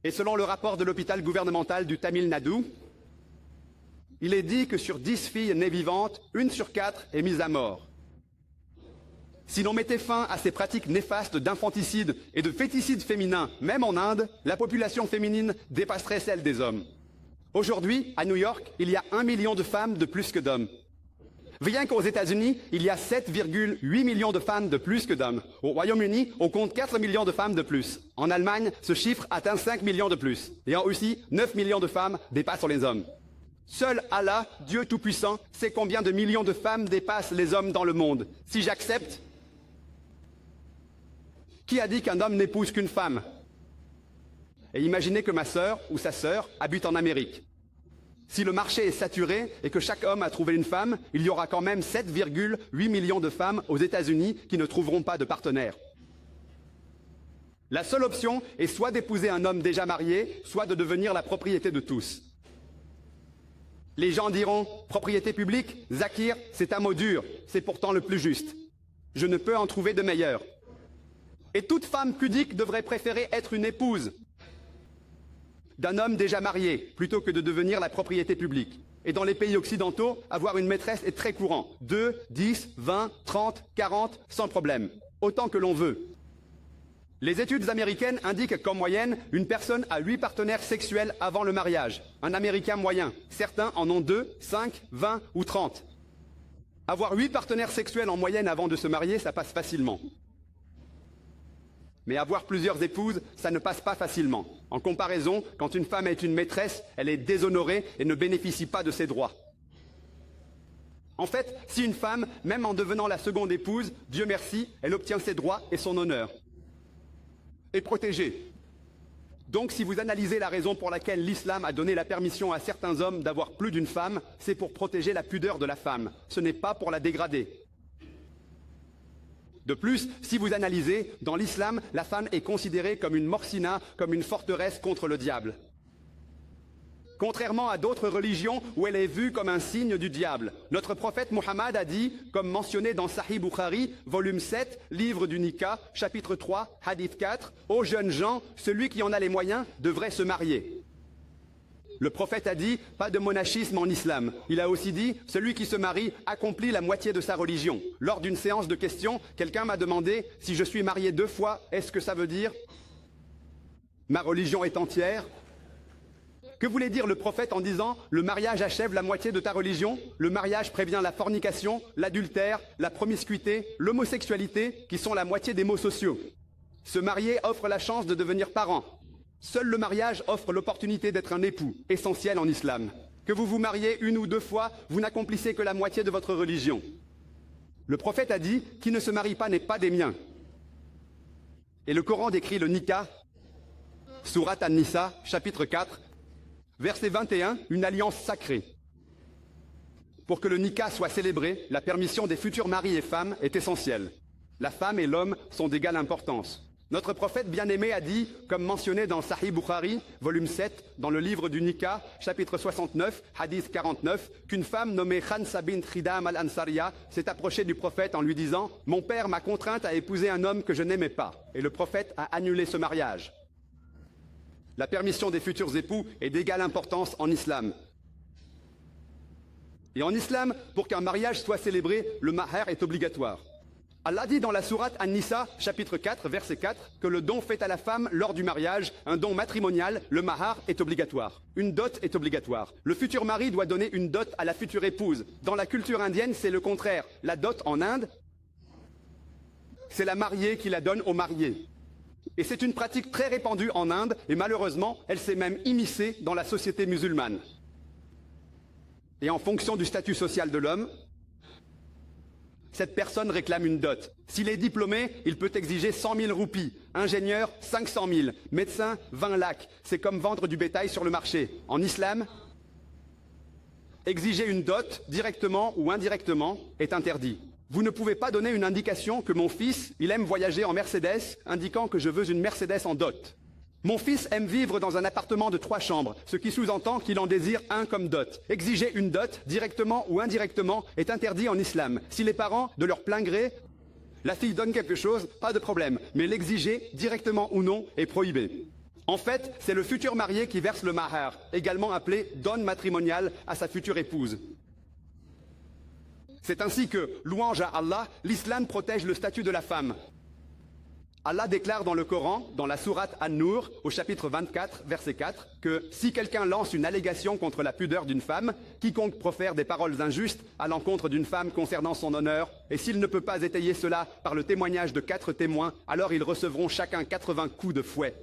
Et selon le rapport de l'hôpital gouvernemental du Tamil Nadu, il est dit que sur 10 filles nées vivantes, 1 sur 4 est mise à mort. Si l'on mettait fin à ces pratiques néfastes d'infanticide et de féticide féminin, même en Inde, la population féminine dépasserait celle des hommes. Aujourd'hui, à New York, il y a 1 million de femmes de plus que d'hommes. Rien qu'aux États-Unis, il y a 7,8 millions de femmes de plus que d'hommes. Au Royaume-Uni, on compte 4 millions de femmes de plus. En Allemagne, ce chiffre atteint 5 millions de plus. Et en Russie, 9 millions de femmes dépassent les hommes. Seul Allah, Dieu Tout-Puissant, sait combien de millions de femmes dépassent les hommes dans le monde. Si j'accepte, qui a dit qu'un homme n'épouse qu'une femme? Et imaginez que ma sœur ou sa sœur habite en Amérique. Si le marché est saturé et que chaque homme a trouvé une femme, il y aura quand même 7,8 millions de femmes aux États-Unis qui ne trouveront pas de partenaire. La seule option est soit d'épouser un homme déjà marié, soit de devenir la propriété de tous. Les gens diront « propriété publique, Zakir, c'est un mot dur, c'est pourtant le plus juste. Je ne peux en trouver de meilleur. » Et toute femme pudique devrait préférer être une épouse d'un homme déjà marié, plutôt que de devenir la propriété publique. Et dans les pays occidentaux, avoir une maîtresse est très courant. 2, 10, 20, 30, 40, sans problème. Autant que l'on veut. Les études américaines indiquent qu'en moyenne, une personne a 8 partenaires sexuels avant le mariage. Un Américain moyen. Certains en ont 2, 5, 20 ou 30. Avoir 8 partenaires sexuels en moyenne avant de se marier, ça passe facilement. Mais avoir plusieurs épouses, ça ne passe pas facilement. En comparaison, quand une femme est une maîtresse, elle est déshonorée et ne bénéficie pas de ses droits. En fait, si une femme, même en devenant la seconde épouse, Dieu merci, elle obtient ses droits et son honneur. Est protégée. Donc si vous analysez la raison pour laquelle l'islam a donné la permission à certains hommes d'avoir plus d'une femme, c'est pour protéger la pudeur de la femme. Ce n'est pas pour la dégrader. De plus, si vous analysez, dans l'islam, la femme est considérée comme une morsina, comme une forteresse contre le diable. Contrairement à d'autres religions où elle est vue comme un signe du diable. Notre prophète Muhammad a dit, comme mentionné dans Sahih Bukhari, volume 7, livre du Nikah, chapitre 3, hadith 4, « Ô jeunes gens, celui qui en a les moyens devrait se marier. » Le prophète a dit, pas de monachisme en islam. Il a aussi dit, celui qui se marie accomplit la moitié de sa religion. Lors d'une séance de questions, quelqu'un m'a demandé, si je suis marié 2 fois, est-ce que ça veut dire ma religion est entière? Que voulait dire le prophète en disant, le mariage achève la moitié de ta religion? Le mariage prévient la fornication, l'adultère, la promiscuité, l'homosexualité, qui sont la moitié des maux sociaux. Se marier offre la chance de devenir parent. Seul le mariage offre l'opportunité d'être un époux, essentiel en islam. Que vous vous mariez 1 ou 2 fois, vous n'accomplissez que la moitié de votre religion. Le prophète a dit, qui ne se marie pas n'est pas des miens. Et le Coran décrit le nikah, Sourate An-Nisa, chapitre 4, verset 21, une alliance sacrée. Pour que le nikah soit célébré, la permission des futurs maris et femmes est essentielle. La femme et l'homme sont d'égale importance. Notre prophète bien-aimé a dit, comme mentionné dans Sahih Bukhari, volume 7, dans le livre du Nikah, chapitre 69, hadith 49, qu'une femme nommée Khansa bint Khidam al-Ansariya s'est approchée du prophète en lui disant « Mon père m'a contrainte à épouser un homme que je n'aimais pas. » Et le prophète a annulé ce mariage. La permission des futurs époux est d'égale importance en islam. Et en islam, pour qu'un mariage soit célébré, le mahar est obligatoire. Allah dit dans la sourate An-Nisa, chapitre 4, verset 4, que le don fait à la femme lors du mariage, un don matrimonial, le mahar, est obligatoire. Une dot est obligatoire. Le futur mari doit donner une dot à la future épouse. Dans la culture indienne, c'est le contraire. La dot en Inde, c'est la mariée qui la donne au marié. Et c'est une pratique très répandue en Inde, et malheureusement, elle s'est même immiscée dans la société musulmane. Et en fonction du statut social de l'homme, cette personne réclame une dot. S'il est diplômé, il peut exiger 100 000 roupies. Ingénieur, 500 000. Médecin, 20 lakhs. C'est comme vendre du bétail sur le marché. En islam, exiger une dot, directement ou indirectement, est interdit. Vous ne pouvez pas donner une indication que mon fils, il aime voyager en Mercedes, indiquant que je veux une Mercedes en dot. Mon fils aime vivre dans un appartement de 3 chambres, ce qui sous-entend qu'il en désire un comme dot. Exiger une dot, directement ou indirectement, est interdit en islam. Si les parents, de leur plein gré, la fille donne quelque chose, pas de problème. Mais l'exiger, directement ou non, est prohibé. En fait, c'est le futur marié qui verse le mahar, également appelé don matrimonial à sa future épouse. C'est ainsi que, louange à Allah, l'islam protège le statut de la femme. Allah déclare dans le Coran, dans la sourate An-Nur, au chapitre 24, verset 4, que si quelqu'un lance une allégation contre la pudeur d'une femme, quiconque profère des paroles injustes à l'encontre d'une femme concernant son honneur, et s'il ne peut pas étayer cela par le témoignage de 4 témoins, alors ils recevront chacun 80 coups de fouet.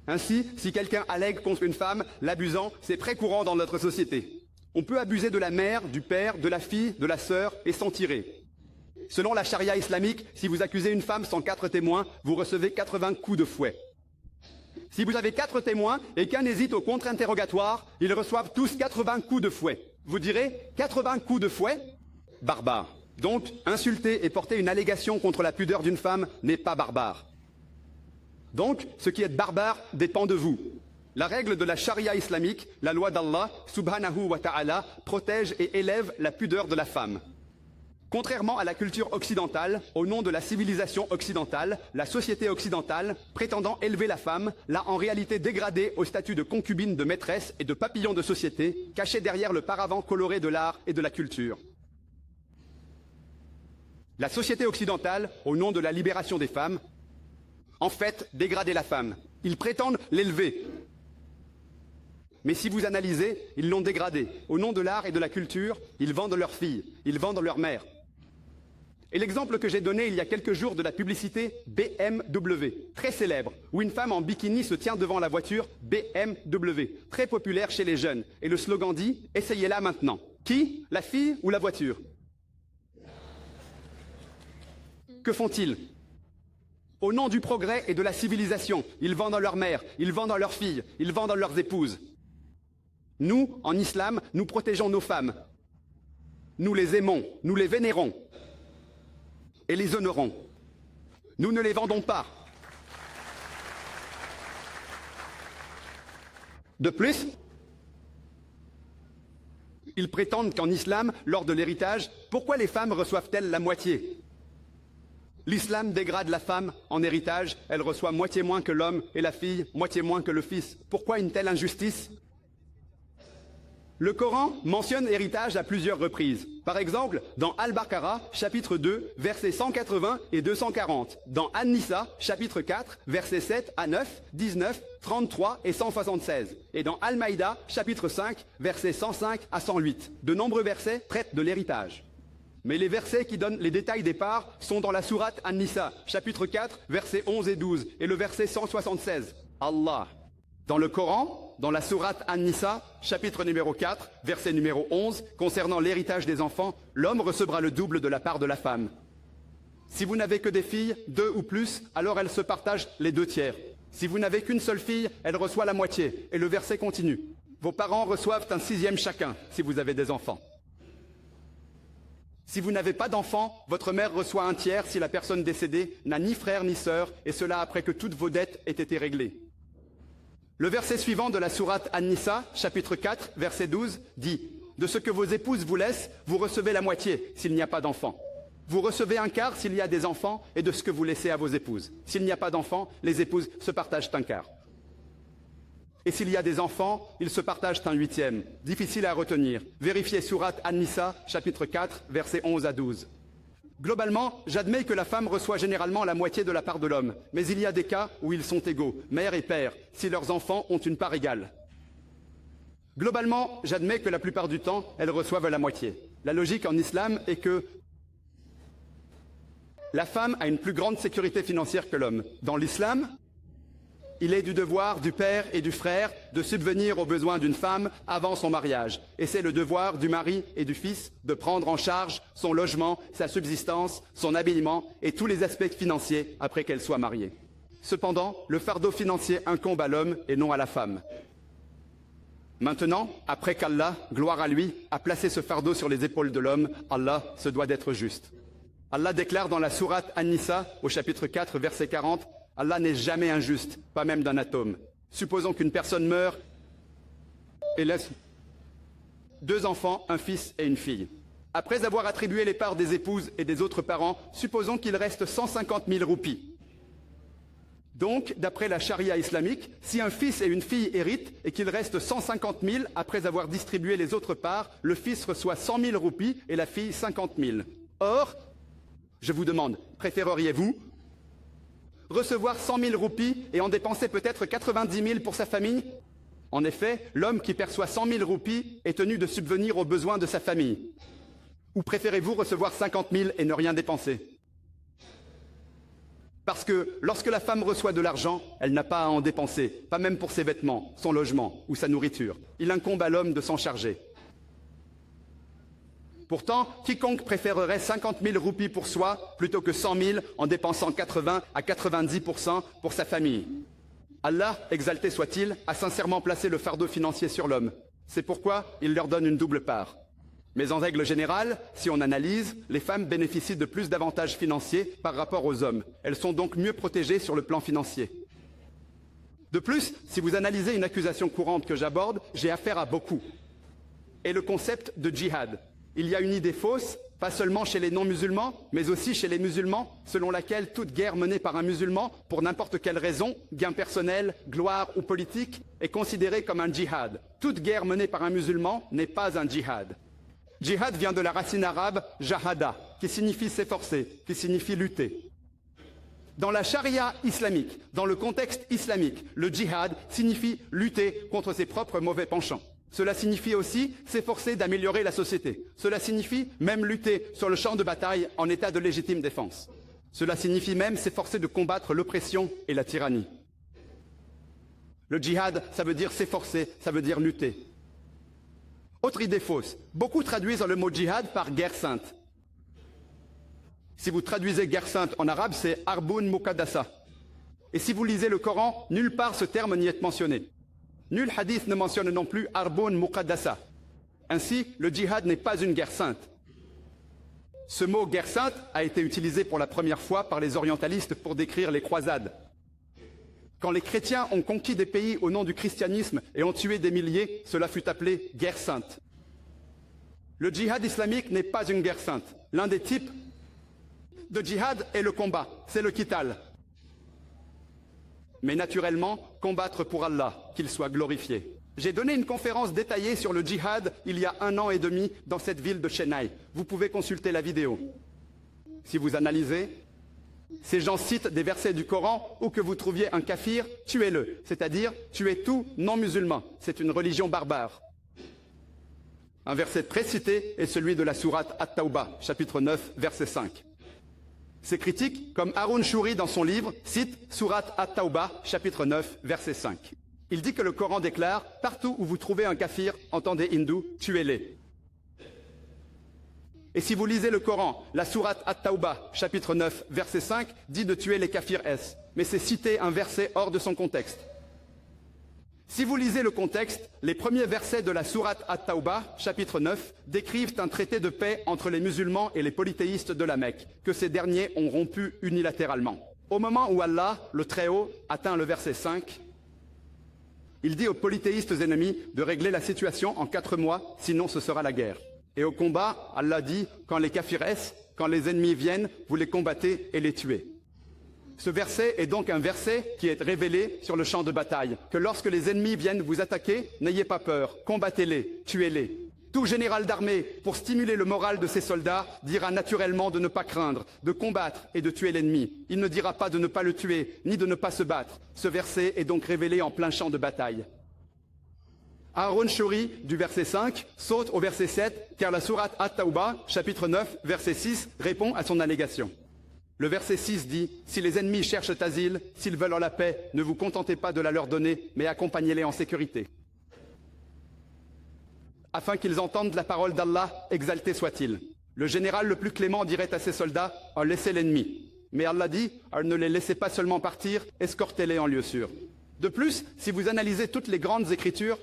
Ainsi, si quelqu'un allègue contre une femme, l'abusant, c'est très courant dans notre société. On peut abuser de la mère, du père, de la fille, de la sœur, et s'en tirer. Selon la charia islamique, si vous accusez une femme sans 4 témoins, vous recevez 80 coups de fouet. Si vous avez 4 témoins et qu'un hésite au contre-interrogatoire, ils reçoivent tous 80 coups de fouet. Vous direz 80 coups de fouet? Barbare. Donc, insulter et porter une allégation contre la pudeur d'une femme n'est pas barbare. Donc, ce qui est barbare dépend de vous. La règle de la charia islamique, la loi d'Allah, subhanahu wa ta'ala, protège et élève la pudeur de la femme. Contrairement à la culture occidentale, au nom de la civilisation occidentale, la société occidentale, prétendant élever la femme, l'a en réalité dégradée au statut de concubine, de maîtresse et de papillon de société, caché derrière le paravent coloré de l'art et de la culture. La société occidentale, au nom de la libération des femmes, en fait, dégradé la femme. Ils prétendent l'élever. Mais si vous analysez, ils l'ont dégradée. Au nom de l'art et de la culture, ils vendent leurs filles, ils vendent leurs mères. Et l'exemple que j'ai donné il y a quelques jours de la publicité BMW, très célèbre, où une femme en bikini se tient devant la voiture BMW, très populaire chez les jeunes. Et le slogan dit « Essayez-la maintenant ». Qui? La fille ou la voiture? Que font-ils? Au nom du progrès et de la civilisation, ils vendent leurs mères, ils vendent leurs filles, ils vendent leurs épouses. Nous, en islam, nous protégeons nos femmes. Nous les aimons, nous les vénérons et les honorons. Nous ne les vendons pas. De plus, ils prétendent qu'en islam, lors de l'héritage, pourquoi les femmes reçoivent-elles la moitié? L'islam dégrade la femme en héritage, elle reçoit moitié moins que l'homme et la fille, moitié moins que le fils. Pourquoi une telle injustice? Le Coran mentionne héritage à plusieurs reprises. Par exemple, dans Al-Baqarah, chapitre 2, versets 180 et 240. Dans An-Nisa, chapitre 4, versets 7 à 9, 19, 33 et 176. Et dans Al-Maïda, chapitre 5, versets 105 à 108. De nombreux versets traitent de l'héritage. Mais les versets qui donnent les détails des parts sont dans la sourate An-Nisa, chapitre 4, versets 11 et 12, et le verset 176. Allah. Dans le Coran, dans la sourate An-Nisa, chapitre numéro 4, verset numéro 11, concernant l'héritage des enfants, l'homme recevra le double de la part de la femme. Si vous n'avez que des filles, 2 ou plus, alors elles se partagent les 2 tiers. Si vous n'avez qu'une seule fille, elle reçoit la moitié. Et le verset continue. Vos parents reçoivent un 6e chacun, si vous avez des enfants. Si vous n'avez pas d'enfants, votre mère reçoit un tiers si la personne décédée n'a ni frère ni sœur, et cela après que toutes vos dettes aient été réglées. Le verset suivant de la sourate An-Nisa, chapitre 4, verset 12, dit « De ce que vos épouses vous laissent, vous recevez la moitié s'il n'y a pas d'enfants. Vous recevez un quart s'il y a des enfants et de ce que vous laissez à vos épouses. S'il n'y a pas d'enfants, les épouses se partagent un quart. Et s'il y a des enfants, ils se partagent un 8e. Difficile à retenir. Vérifiez sourate An-Nisa, chapitre 4, versets 11 à 12. Globalement, j'admets que la femme reçoit généralement la moitié de la part de l'homme, mais il y a des cas où ils sont égaux, mère et père, si leurs enfants ont une part égale. Globalement, j'admets que la plupart du temps, elles reçoivent la moitié. La logique en islam est que la femme a une plus grande sécurité financière que l'homme. Dans l'islam, il est du devoir du père et du frère de subvenir aux besoins d'une femme avant son mariage. Et c'est le devoir du mari et du fils de prendre en charge son logement, sa subsistance, son habillement et tous les aspects financiers après qu'elle soit mariée. Cependant, le fardeau financier incombe à l'homme et non à la femme. Maintenant, après qu'Allah, gloire à lui, a placé ce fardeau sur les épaules de l'homme, Allah se doit d'être juste. Allah déclare dans la sourate An-Nisa, au chapitre 4, verset 40, Allah n'est jamais injuste, pas même d'un atome. Supposons qu'une personne meurt et laisse 2 enfants, un fils et une fille. Après avoir attribué les parts des épouses et des autres parents, supposons qu'il reste 150 000 roupies. Donc, d'après la charia islamique, si un fils et une fille héritent et qu'il reste 150 000 après avoir distribué les autres parts, le fils reçoit 100 000 roupies et la fille 50 000. Or, je vous demande, préféreriez-vous recevoir 100 000 roupies et en dépenser peut-être 90 000 pour sa famille? En effet, l'homme qui perçoit 100 000 roupies est tenu de subvenir aux besoins de sa famille. Ou préférez-vous recevoir 50 000 et ne rien dépenser? Parce que lorsque la femme reçoit de l'argent, elle n'a pas à en dépenser, pas même pour ses vêtements, son logement ou sa nourriture. Il incombe à l'homme de s'en charger. Pourtant, quiconque préférerait 50 000 roupies pour soi plutôt que 100 000 en dépensant 80 à 90% pour sa famille. Allah, exalté soit-il, a sincèrement placé le fardeau financier sur l'homme. C'est pourquoi il leur donne une double part. Mais en règle générale, si on analyse, les femmes bénéficient de plus d'avantages financiers par rapport aux hommes. Elles sont donc mieux protégées sur le plan financier. De plus, si vous analysez une accusation courante que j'aborde, j'ai affaire à beaucoup. Et le concept de djihad. Il y a une idée fausse, pas seulement chez les non-musulmans, mais aussi chez les musulmans, selon laquelle toute guerre menée par un musulman, pour n'importe quelle raison, gain personnel, gloire ou politique, est considérée comme un djihad. Toute guerre menée par un musulman n'est pas un djihad. Djihad vient de la racine arabe jahada, qui signifie s'efforcer, qui signifie lutter. Dans la charia islamique, dans le contexte islamique, le djihad signifie lutter contre ses propres mauvais penchants. Cela signifie aussi s'efforcer d'améliorer la société. Cela signifie même lutter sur le champ de bataille en état de légitime défense. Cela signifie même s'efforcer de combattre l'oppression et la tyrannie. Le djihad, ça veut dire s'efforcer, ça veut dire lutter. Autre idée fausse, beaucoup traduisent le mot djihad par guerre sainte. Si vous traduisez guerre sainte en arabe, c'est Harbun Muqaddasa. Et si vous lisez le Coran, nulle part ce terme n'y est mentionné. Nul hadith ne mentionne non plus Harbun Muqaddasa. Ainsi, le djihad n'est pas une guerre sainte. Ce mot guerre sainte a été utilisé pour la première fois par les orientalistes pour décrire les croisades. Quand les chrétiens ont conquis des pays au nom du christianisme et ont tué des milliers, cela fut appelé guerre sainte. Le djihad islamique n'est pas une guerre sainte. L'un des types de djihad est le combat, c'est le qital. Mais naturellement, combattre pour Allah, qu'il soit glorifié. J'ai donné une conférence détaillée sur le djihad il y a 1 an et demi dans cette ville de Chennai. Vous pouvez consulter la vidéo. Si vous analysez, ces gens citent des versets du Coran où que vous trouviez un kafir, tuez-le. C'est-à-dire, tuez tout non-musulman. C'est une religion barbare. Un verset très cité est celui de la sourate At-Tawbah, chapitre 9, verset 5. Ces critiques, comme Harun Shuri dans son livre, citent sourate At-Tawbah, chapitre 9, verset 5. Il dit que le Coran déclare « Partout où vous trouvez un kafir, entendez hindou, tuez-les ». Et si vous lisez le Coran, la sourate At-Tawbah, chapitre 9, verset 5, dit de tuer les kafirs S. Mais c'est citer un verset hors de son contexte. Si vous lisez le contexte, les premiers versets de la sourate At-Tawbah, chapitre 9, décrivent un traité de paix entre les musulmans et les polythéistes de la Mecque, que ces derniers ont rompu unilatéralement. Au moment où Allah, le Très-Haut, atteint le verset 5, il dit aux polythéistes ennemis de régler la situation en 4 mois, sinon ce sera la guerre. Et au combat, Allah dit, quand les kafirs, quand les ennemis viennent, vous les combattez et les tuez. Ce verset est donc un verset qui est révélé sur le champ de bataille, que lorsque les ennemis viennent vous attaquer, n'ayez pas peur, combattez-les, tuez-les. Tout général d'armée, pour stimuler le moral de ses soldats, dira naturellement de ne pas craindre, de combattre et de tuer l'ennemi. Il ne dira pas de ne pas le tuer, ni de ne pas se battre. Ce verset est donc révélé en plein champ de bataille. Harun Shuri, du verset 5, saute au verset 7, car la sourate At-Tawbah, chapitre 9, verset 6, répond à son allégation. Le verset 6 dit « Si les ennemis cherchent asile, s'ils veulent la paix, ne vous contentez pas de la leur donner, mais accompagnez-les en sécurité. » Afin qu'ils entendent la parole d'Allah, exalté soit-il. Le général le plus clément dirait à ses soldats « Laissez l'ennemi ». Mais Allah dit « Ne les laissez pas seulement partir, escortez-les en lieu sûr. » De plus, si vous analysez toutes les grandes écritures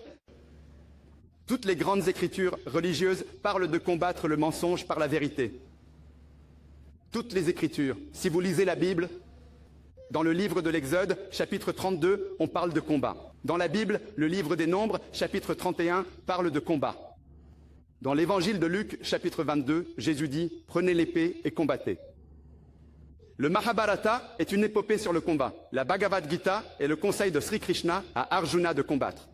religieuses parlent de combattre le mensonge par la vérité. Toutes les Écritures. Si vous lisez la Bible, dans le livre de l'Exode, chapitre 32, on parle de combat. Dans la Bible, le livre des Nombres, chapitre 31, parle de combat. Dans l'évangile de Luc, chapitre 22, Jésus dit « Prenez l'épée et combattez ». Le Mahabharata est une épopée sur le combat. La Bhagavad Gita est le conseil de Sri Krishna à Arjuna de combattre.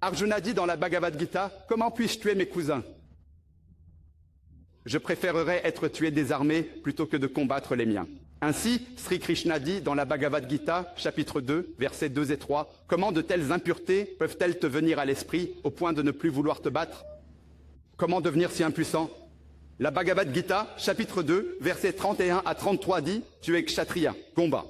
Arjuna dit dans la Bhagavad Gita « Comment puis-je tuer mes cousins ? Je préférerais être tué désarmé plutôt que de combattre les miens. » Ainsi, Sri Krishna dit dans la Bhagavad Gita, chapitre 2, versets 2 et 3, « Comment de telles impuretés peuvent-elles te venir à l'esprit au point de ne plus vouloir te battre ? Comment devenir si impuissant ?» La Bhagavad Gita, chapitre 2, versets 31 à 33 dit « Tu es kshatriya, combat.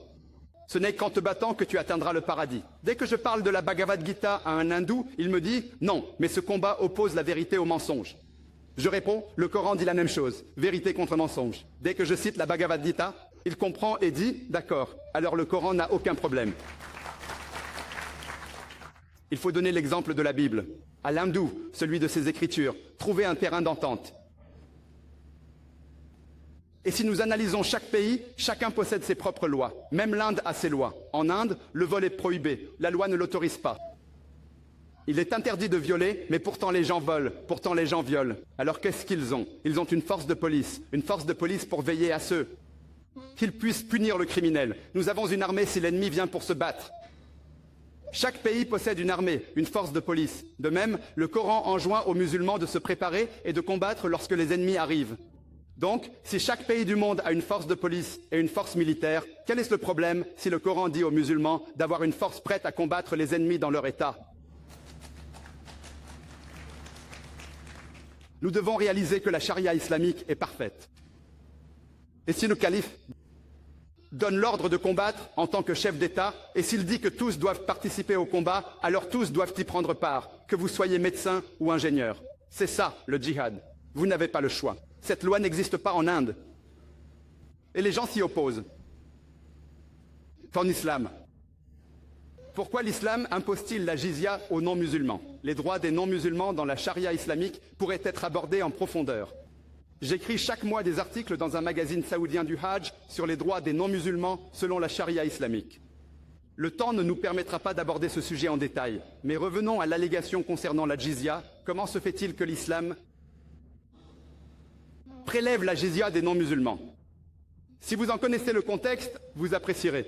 Ce n'est qu'en te battant que tu atteindras le paradis. » Dès que je parle de la Bhagavad Gita à un hindou, il me dit « Non, mais ce combat oppose la vérité au mensonge. » Je réponds, le Coran dit la même chose, vérité contre mensonge. Dès que je cite la Bhagavad Gita, il comprend et dit, d'accord, alors le Coran n'a aucun problème. Il faut donner l'exemple de la Bible. À l'hindou, celui de ses écritures, trouver un terrain d'entente. Et si nous analysons chaque pays, chacun possède ses propres lois. Même l'Inde a ses lois. En Inde, le vol est prohibé. La loi ne l'autorise pas. Il est interdit de violer, mais pourtant les gens volent, pourtant les gens violent. Alors qu'est-ce qu'ils ont? Ils ont une force de police pour veiller à ceux qu'ils puissent punir le criminel. Nous avons une armée si l'ennemi vient pour se battre. Chaque pays possède une armée, une force de police. De même, le Coran enjoint aux musulmans de se préparer et de combattre lorsque les ennemis arrivent. Donc, si chaque pays du monde a une force de police et une force militaire, quel est le problème si le Coran dit aux musulmans d'avoir une force prête à combattre les ennemis dans leur État? Nous devons réaliser que la charia islamique est parfaite. Et si le calife donne l'ordre de combattre en tant que chef d'État, et s'il dit que tous doivent participer au combat, alors tous doivent y prendre part, que vous soyez médecin ou ingénieur. C'est ça, le djihad. Vous n'avez pas le choix. Cette loi n'existe pas en Inde. Et les gens s'y opposent. En islam. Pourquoi l'islam impose-t-il la jizya aux non-musulmans? Les droits des non-musulmans dans la charia islamique pourraient être abordés en profondeur. J'écris chaque mois des articles dans un magazine saoudien du Hajj sur les droits des non-musulmans selon la charia islamique. Le temps ne nous permettra pas d'aborder ce sujet en détail, mais revenons à l'allégation concernant la jizya. Comment se fait-il que l'islam prélève la jizya des non-musulmans? Si vous en connaissez le contexte, vous apprécierez.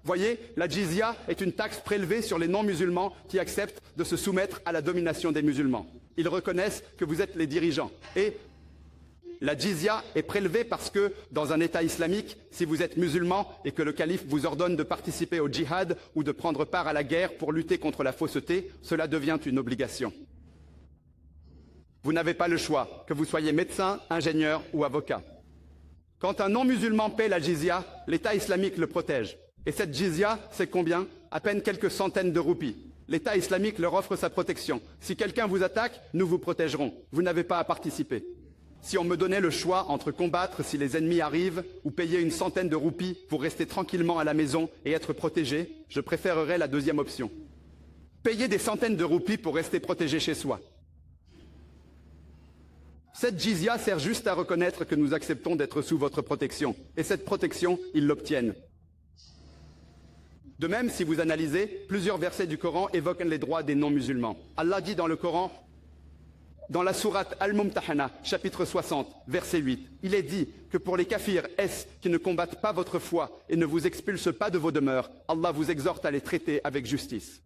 Voyez, la jizya est une taxe prélevée sur les non-musulmans qui acceptent de se soumettre à la domination des musulmans. Ils reconnaissent que vous êtes les dirigeants. Et la jizya est prélevée parce que, dans un État islamique, si vous êtes musulman et que le calife vous ordonne de participer au djihad ou de prendre part à la guerre pour lutter contre la fausseté, cela devient une obligation. Vous n'avez pas le choix, que vous soyez médecin, ingénieur ou avocat. Quand un non-musulman paie la jizya, l'État islamique le protège. Et cette jizya, c'est combien? À peine quelques centaines de roupies. L'État islamique leur offre sa protection. Si quelqu'un vous attaque, nous vous protégerons. Vous n'avez pas à participer. Si on me donnait le choix entre combattre si les ennemis arrivent ou payer une centaine de roupies pour rester tranquillement à la maison et être protégé, je préférerais la deuxième option. Payer des centaines de roupies pour rester protégé chez soi. Cette jizya sert juste à reconnaître que nous acceptons d'être sous votre protection. Et cette protection, ils l'obtiennent. De même, si vous analysez, plusieurs versets du Coran évoquent les droits des non-musulmans. Allah dit dans le Coran, dans la sourate Al-Mumtahana, chapitre 60, verset 8, il est dit que pour les kafirs qui ne combattent pas votre foi et ne vous expulsent pas de vos demeures, Allah vous exhorte à les traiter avec justice.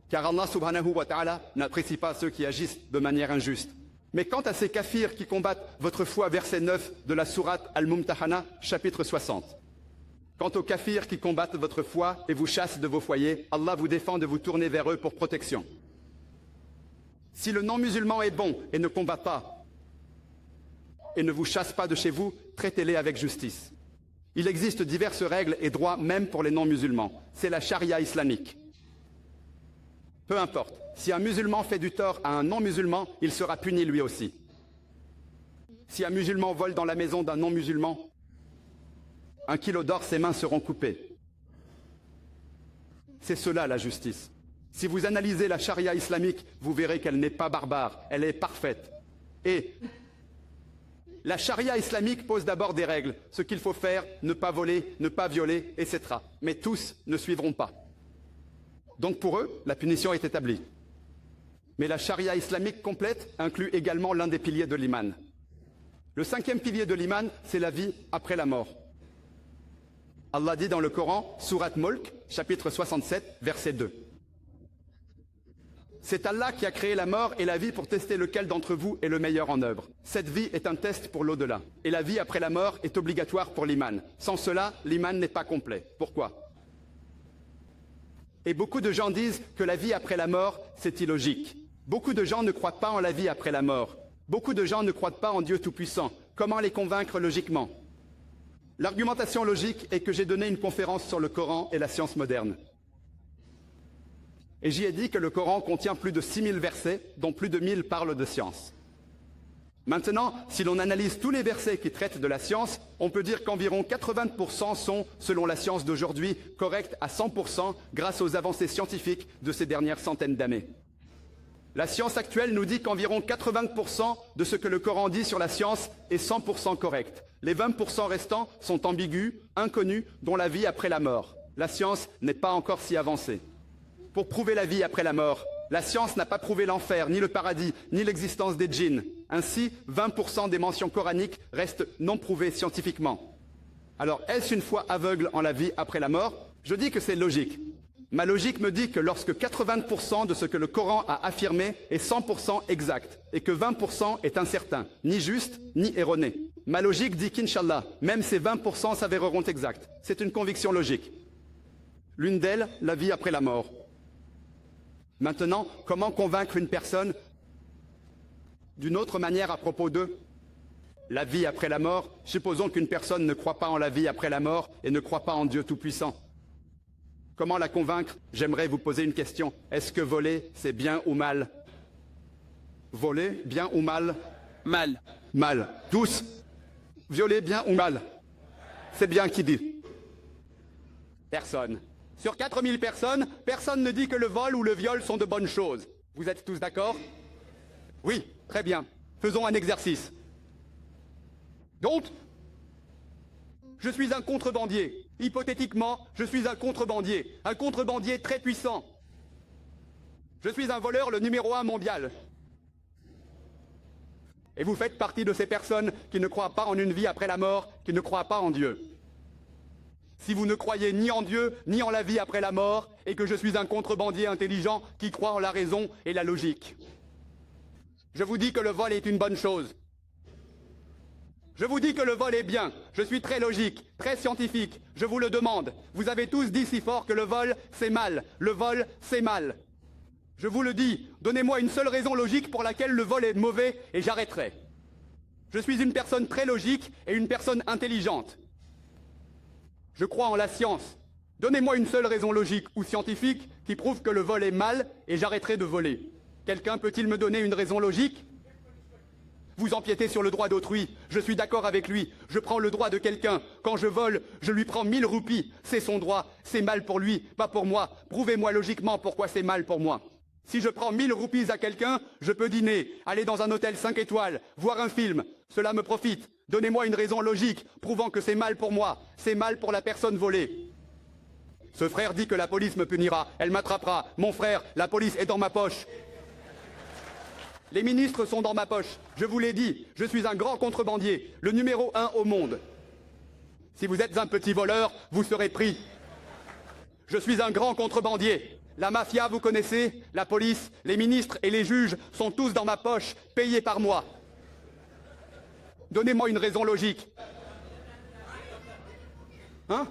Car Allah subhanahu wa ta'ala n'apprécie pas ceux qui agissent de manière injuste. Mais quant à ces kafirs qui combattent votre foi, verset 9 de la sourate Al-Mumtahana, chapitre 60. Quant aux kafirs qui combattent votre foi et vous chassent de vos foyers, Allah vous défend de vous tourner vers eux pour protection. Si le non-musulman est bon et ne combat pas et ne vous chasse pas de chez vous, traitez-les avec justice. Il existe diverses règles et droits même pour les non-musulmans. C'est la charia islamique. Peu importe, si un musulman fait du tort à un non-musulman, il sera puni lui aussi. Si un musulman vole dans la maison d'un non-musulman, 1 kilo d'or, ses mains seront coupées. C'est cela la justice. Si vous analysez la charia islamique, vous verrez qu'elle n'est pas barbare, elle est parfaite. Et la charia islamique pose d'abord des règles, ce qu'il faut faire, ne pas voler, ne pas violer, etc. Mais tous ne suivront pas. Donc pour eux, la punition est établie. Mais la charia islamique complète inclut également l'un des piliers de l'iman. Le 5e pilier de l'iman, c'est la vie après la mort. Allah dit dans le Coran, sourate Mulk, chapitre 67, verset 2. C'est Allah qui a créé la mort et la vie pour tester lequel d'entre vous est le meilleur en œuvre. Cette vie est un test pour l'au-delà. Et la vie après la mort est obligatoire pour l'iman. Sans cela, l'iman n'est pas complet. Pourquoi? Et beaucoup de gens disent que la vie après la mort, c'est illogique. Beaucoup de gens ne croient pas en la vie après la mort. Beaucoup de gens ne croient pas en Dieu Tout-Puissant. Comment les convaincre logiquement? L'argumentation logique est que j'ai donné une conférence sur le Coran et la science moderne. Et j'y ai dit que le Coran contient plus de 6000 versets, dont plus de 1000 parlent de science. Maintenant, si l'on analyse tous les versets qui traitent de la science, on peut dire qu'environ 80% sont, selon la science d'aujourd'hui, corrects à 100% grâce aux avancées scientifiques de ces dernières centaines d'années. La science actuelle nous dit qu'environ 80% de ce que le Coran dit sur la science est 100% correct. Les 20% restants sont ambigus, inconnus, dont la vie après la mort. La science n'est pas encore si avancée. Pour prouver la vie après la mort, la science n'a pas prouvé l'enfer, ni le paradis, ni l'existence des djinns. Ainsi, 20% des mentions coraniques restent non prouvées scientifiquement. Alors, est-ce une foi aveugle en la vie après la mort? Je dis que c'est logique. Ma logique me dit que lorsque 80% de ce que le Coran a affirmé est 100% exact, et que 20% est incertain, ni juste, ni erroné. Ma logique dit qu'Inch'Allah, même ces 20% s'avéreront exacts. C'est une conviction logique. L'une d'elles, la vie après la mort. Maintenant, comment convaincre une personne d'une autre manière à propos d'eux? La vie après la mort, supposons qu'une personne ne croit pas en la vie après la mort et ne croit pas en Dieu Tout-Puissant. Comment la convaincre? J'aimerais vous poser une question. Est-ce que voler, c'est bien ou mal? Voler, bien ou mal? Mal. Mal. Tous. Violer, bien ou mal? C'est bien qui dit? Personne. Sur 4000 personnes, personne ne dit que le vol ou le viol sont de bonnes choses. Vous êtes tous d'accord? Oui, très bien. Faisons un exercice. Donc, je suis un contrebandier. Hypothétiquement, je suis un contrebandier très puissant. Je suis un voleur le numéro 1 mondial. Et vous faites partie de ces personnes qui ne croient pas en une vie après la mort, qui ne croient pas en Dieu. Si vous ne croyez ni en Dieu, ni en la vie après la mort, et que je suis un contrebandier intelligent qui croit en la raison et la logique. Je vous dis que le vol est une bonne chose. Je vous dis que le vol est bien. Je suis très logique, très scientifique. Je vous le demande. Vous avez tous dit si fort que le vol, c'est mal. Le vol, c'est mal. Je vous le dis, donnez-moi une seule raison logique pour laquelle le vol est mauvais et j'arrêterai. Je suis une personne très logique et une personne intelligente. Je crois en la science. Donnez-moi une seule raison logique ou scientifique qui prouve que le vol est mal et j'arrêterai de voler. Quelqu'un peut-il me donner une raison logique? Vous empiétez sur le droit d'autrui. Je suis d'accord avec lui. Je prends le droit de quelqu'un. Quand je vole, je lui prends 1000 roupies. C'est son droit. C'est mal pour lui, pas pour moi. Prouvez-moi logiquement pourquoi c'est mal pour moi. Si je prends 1000 roupies à quelqu'un, je peux dîner, aller dans un hôtel 5 étoiles, voir un film. Cela me profite. Donnez-moi une raison logique prouvant que c'est mal pour moi. C'est mal pour la personne volée. Ce frère dit que la police me punira. Elle m'attrapera. Mon frère, la police est dans ma poche. Les ministres sont dans ma poche. Je vous l'ai dit, je suis un grand contrebandier, le numéro 1 au monde. Si vous êtes un petit voleur, vous serez pris. Je suis un grand contrebandier. La mafia, vous connaissez, la police, les ministres et les juges sont tous dans ma poche, payés par moi. Donnez-moi une raison logique. Hein?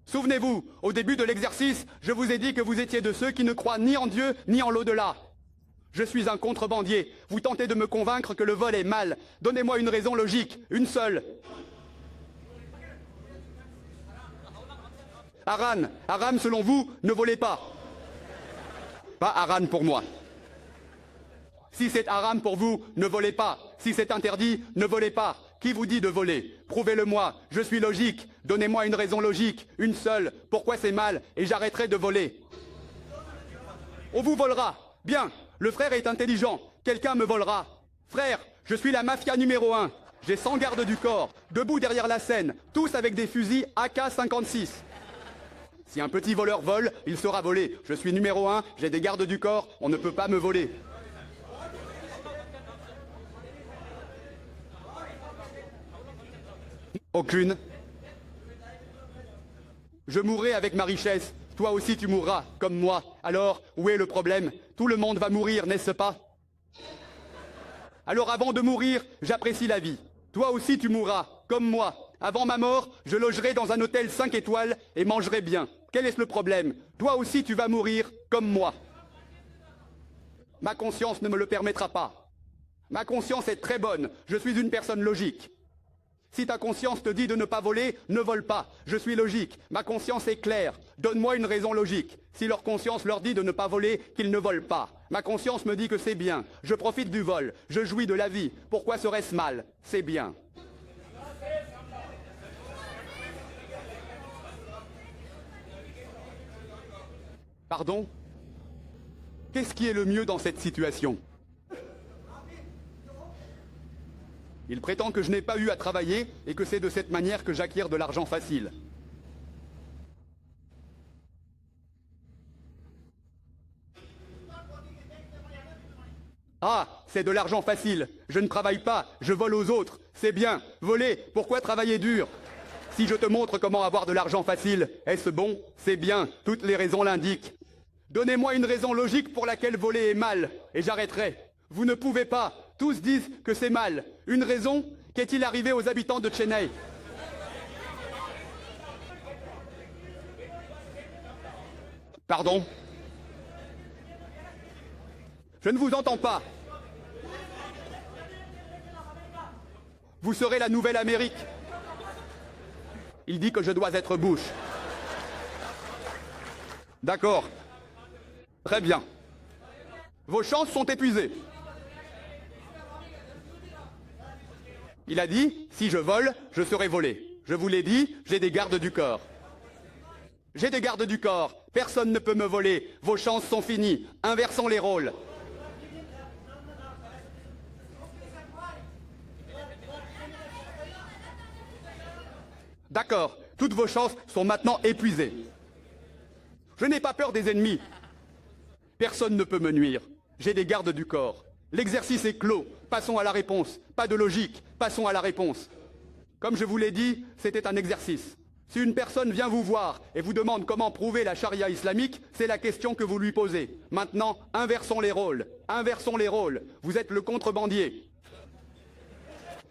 Souvenez-vous, au début de l'exercice, je vous ai dit que vous étiez de ceux qui ne croient ni en Dieu, ni en l'au-delà. Je suis un contrebandier. Vous tentez de me convaincre que le vol est mal. Donnez-moi une raison logique, une seule. Haram, selon vous, ne volez pas. Pas haram pour moi. Si c'est haram pour vous, ne volez pas. Si c'est interdit, ne volez pas. Qui vous dit de voler? Prouvez-le-moi. Je suis logique. Donnez-moi une raison logique, une seule. Pourquoi c'est mal et j'arrêterai de voler. On vous volera. Bien. Le frère est intelligent. Quelqu'un me volera. Frère, je suis la mafia numéro 1. J'ai 100 gardes du corps, debout derrière la scène, tous avec des fusils AK-56. Si un petit voleur vole, il sera volé. Je suis numéro 1, j'ai des gardes du corps, on ne peut pas me voler. Aucune. Je mourrai avec ma richesse. Toi aussi tu mourras, comme moi. Alors, où est le problème? Tout le monde va mourir, n'est-ce pas? Alors avant de mourir, j'apprécie la vie. Toi aussi tu mourras, comme moi. Avant ma mort, je logerai dans un hôtel 5 étoiles et mangerai bien. Quel est le problème? Toi aussi tu vas mourir, comme moi. Ma conscience ne me le permettra pas. Ma conscience est très bonne. Je suis une personne logique. Si ta conscience te dit de ne pas voler, ne vole pas. Je suis logique. Ma conscience est claire. Donne-moi une raison logique. Si leur conscience leur dit de ne pas voler, qu'ils ne volent pas. Ma conscience me dit que c'est bien. Je profite du vol. Je jouis de la vie. Pourquoi serait-ce mal? C'est bien. Pardon? Qu'est-ce qui est le mieux dans cette situation? Il prétend que je n'ai pas eu à travailler et que c'est de cette manière que j'acquiers de l'argent facile. Ah, c'est de l'argent facile. Je ne travaille pas, je vole aux autres. C'est bien. Voler, pourquoi travailler dur? Si je te montre comment avoir de l'argent facile, est-ce bon? C'est bien, toutes les raisons l'indiquent. Donnez-moi une raison logique pour laquelle voler est mal, et j'arrêterai. Vous ne pouvez pas. Tous disent que c'est mal. Une raison? Qu'est-il arrivé aux habitants de Chennai? Pardon? Je ne vous entends pas. Vous serez la nouvelle Amérique. Il dit que je dois être Bush. D'accord. Très bien. Vos chances sont épuisées. Il a dit, si je vole, je serai volé. Je vous l'ai dit, j'ai des gardes du corps. J'ai des gardes du corps. Personne ne peut me voler. Vos chances sont finies. Inversons les rôles. D'accord, toutes vos chances sont maintenant épuisées. Je n'ai pas peur des ennemis. Personne ne peut me nuire. J'ai des gardes du corps. L'exercice est clos. Passons à la réponse. Pas de logique. Passons à la réponse. Comme je vous l'ai dit, c'était un exercice. Si une personne vient vous voir et vous demande comment prouver la charia islamique, c'est la question que vous lui posez. Maintenant, inversons les rôles. Inversons les rôles. Vous êtes le contrebandier.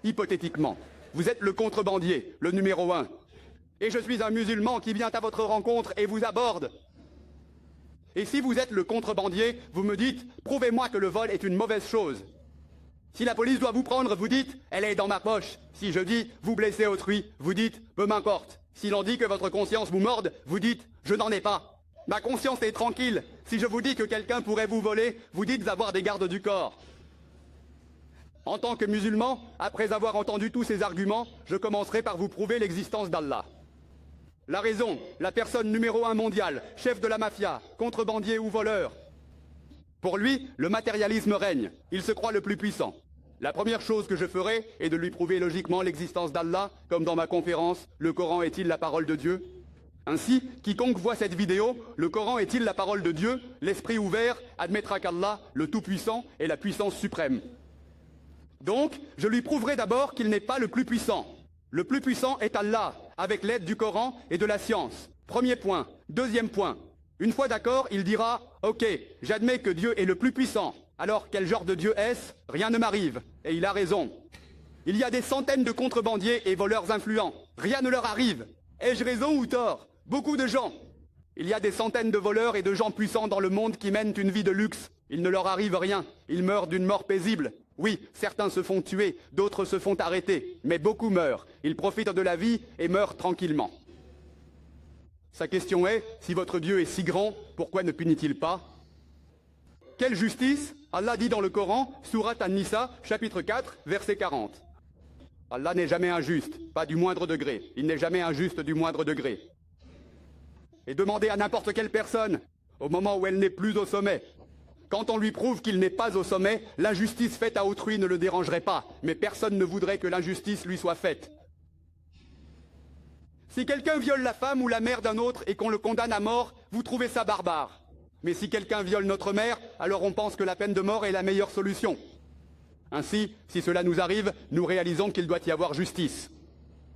Hypothétiquement. Vous êtes le contrebandier, le numéro 1. Et je suis un musulman qui vient à votre rencontre et vous aborde. Et si vous êtes le contrebandier, vous me dites, prouvez-moi que le vol est une mauvaise chose. Si la police doit vous prendre, vous dites, elle est dans ma poche. Si je dis, vous blessez autrui, vous dites, peu m'importe. Si l'on dit que votre conscience vous morde, vous dites, je n'en ai pas. Ma conscience est tranquille. Si je vous dis que quelqu'un pourrait vous voler, vous dites avoir des gardes du corps. En tant que musulman, après avoir entendu tous ces arguments, je commencerai par vous prouver l'existence d'Allah. La raison, la personne numéro 1 mondiale, chef de la mafia, contrebandier ou voleur. Pour lui, le matérialisme règne. Il se croit le plus puissant. La première chose que je ferai est de lui prouver logiquement l'existence d'Allah, comme dans ma conférence « Le Coran est-il la parole de Dieu ?» Ainsi, quiconque voit cette vidéo, le Coran est-il la parole de Dieu? L'esprit ouvert admettra qu'Allah, le Tout-Puissant, est la puissance suprême. Donc, je lui prouverai d'abord qu'il n'est pas le plus puissant. Le plus puissant est Allah, avec l'aide du Coran et de la science. Premier point. Deuxième point. Une fois d'accord, il dira « Ok, j'admets que Dieu est le plus puissant. Alors, quel genre de Dieu est-ce? Rien ne m'arrive. » Et il a raison. Il y a des centaines de contrebandiers et voleurs influents. Rien ne leur arrive. Ai-je raison ou tort? Beaucoup de gens. Il y a des centaines de voleurs et de gens puissants dans le monde qui mènent une vie de luxe. Il ne leur arrive rien. Ils meurent d'une mort paisible. Oui, certains se font tuer, d'autres se font arrêter, mais beaucoup meurent. Ils profitent de la vie et meurent tranquillement. Sa question est, si votre Dieu est si grand, pourquoi ne punit-il pas? Quelle justice? Allah dit dans le Coran, Sourate An-Nisa, chapitre 4, verset 40. Allah n'est jamais injuste, pas du moindre degré. Il n'est jamais injuste du moindre degré. Et demandez à n'importe quelle personne, au moment où elle n'est plus au sommet. Quand on lui prouve qu'il n'est pas au sommet, l'injustice faite à autrui ne le dérangerait pas, mais personne ne voudrait que l'injustice lui soit faite. Si quelqu'un viole la femme ou la mère d'un autre et qu'on le condamne à mort, vous trouvez ça barbare. Mais si quelqu'un viole notre mère, alors on pense que la peine de mort est la meilleure solution. Ainsi, si cela nous arrive, nous réalisons qu'il doit y avoir justice.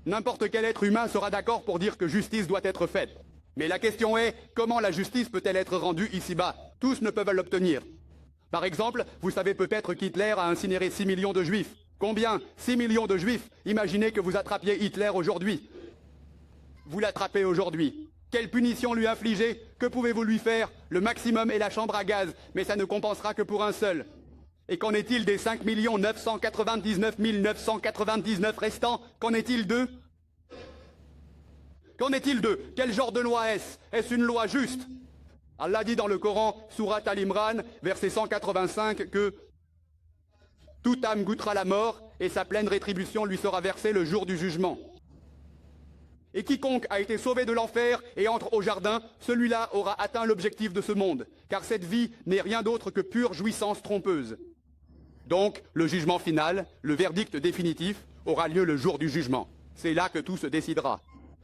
N'importe quel être humain sera d'accord pour dire que justice doit être faite. Mais la question est, comment la justice peut-elle être rendue ici-bas? Tous ne peuvent l'obtenir. Par exemple, vous savez peut-être qu'Hitler a incinéré 6 millions de juifs. Combien? 6 millions de juifs. Imaginez que vous attrapiez Hitler aujourd'hui. Vous l'attrapez aujourd'hui. Quelle punition lui infliger? Que pouvez-vous lui faire? Le maximum est la chambre à gaz, mais ça ne compensera que pour un seul. Et qu'en est-il des 5 999 999 restants? Qu'en est-il d'eux? Qu'en est-il d'eux? Quel genre de loi est-ce? Est-ce une loi juste? Allah dit dans le Coran, Sourate Al-Imran, verset 185, que toute âme goûtera la mort et sa pleine rétribution lui sera versée le jour du jugement. Et quiconque a été sauvé de l'enfer et entre au jardin, celui-là aura atteint l'objectif de ce monde, car cette vie n'est rien d'autre que pure jouissance trompeuse. Donc, le jugement final, le verdict définitif, aura lieu le jour du jugement. C'est là que tout se décidera.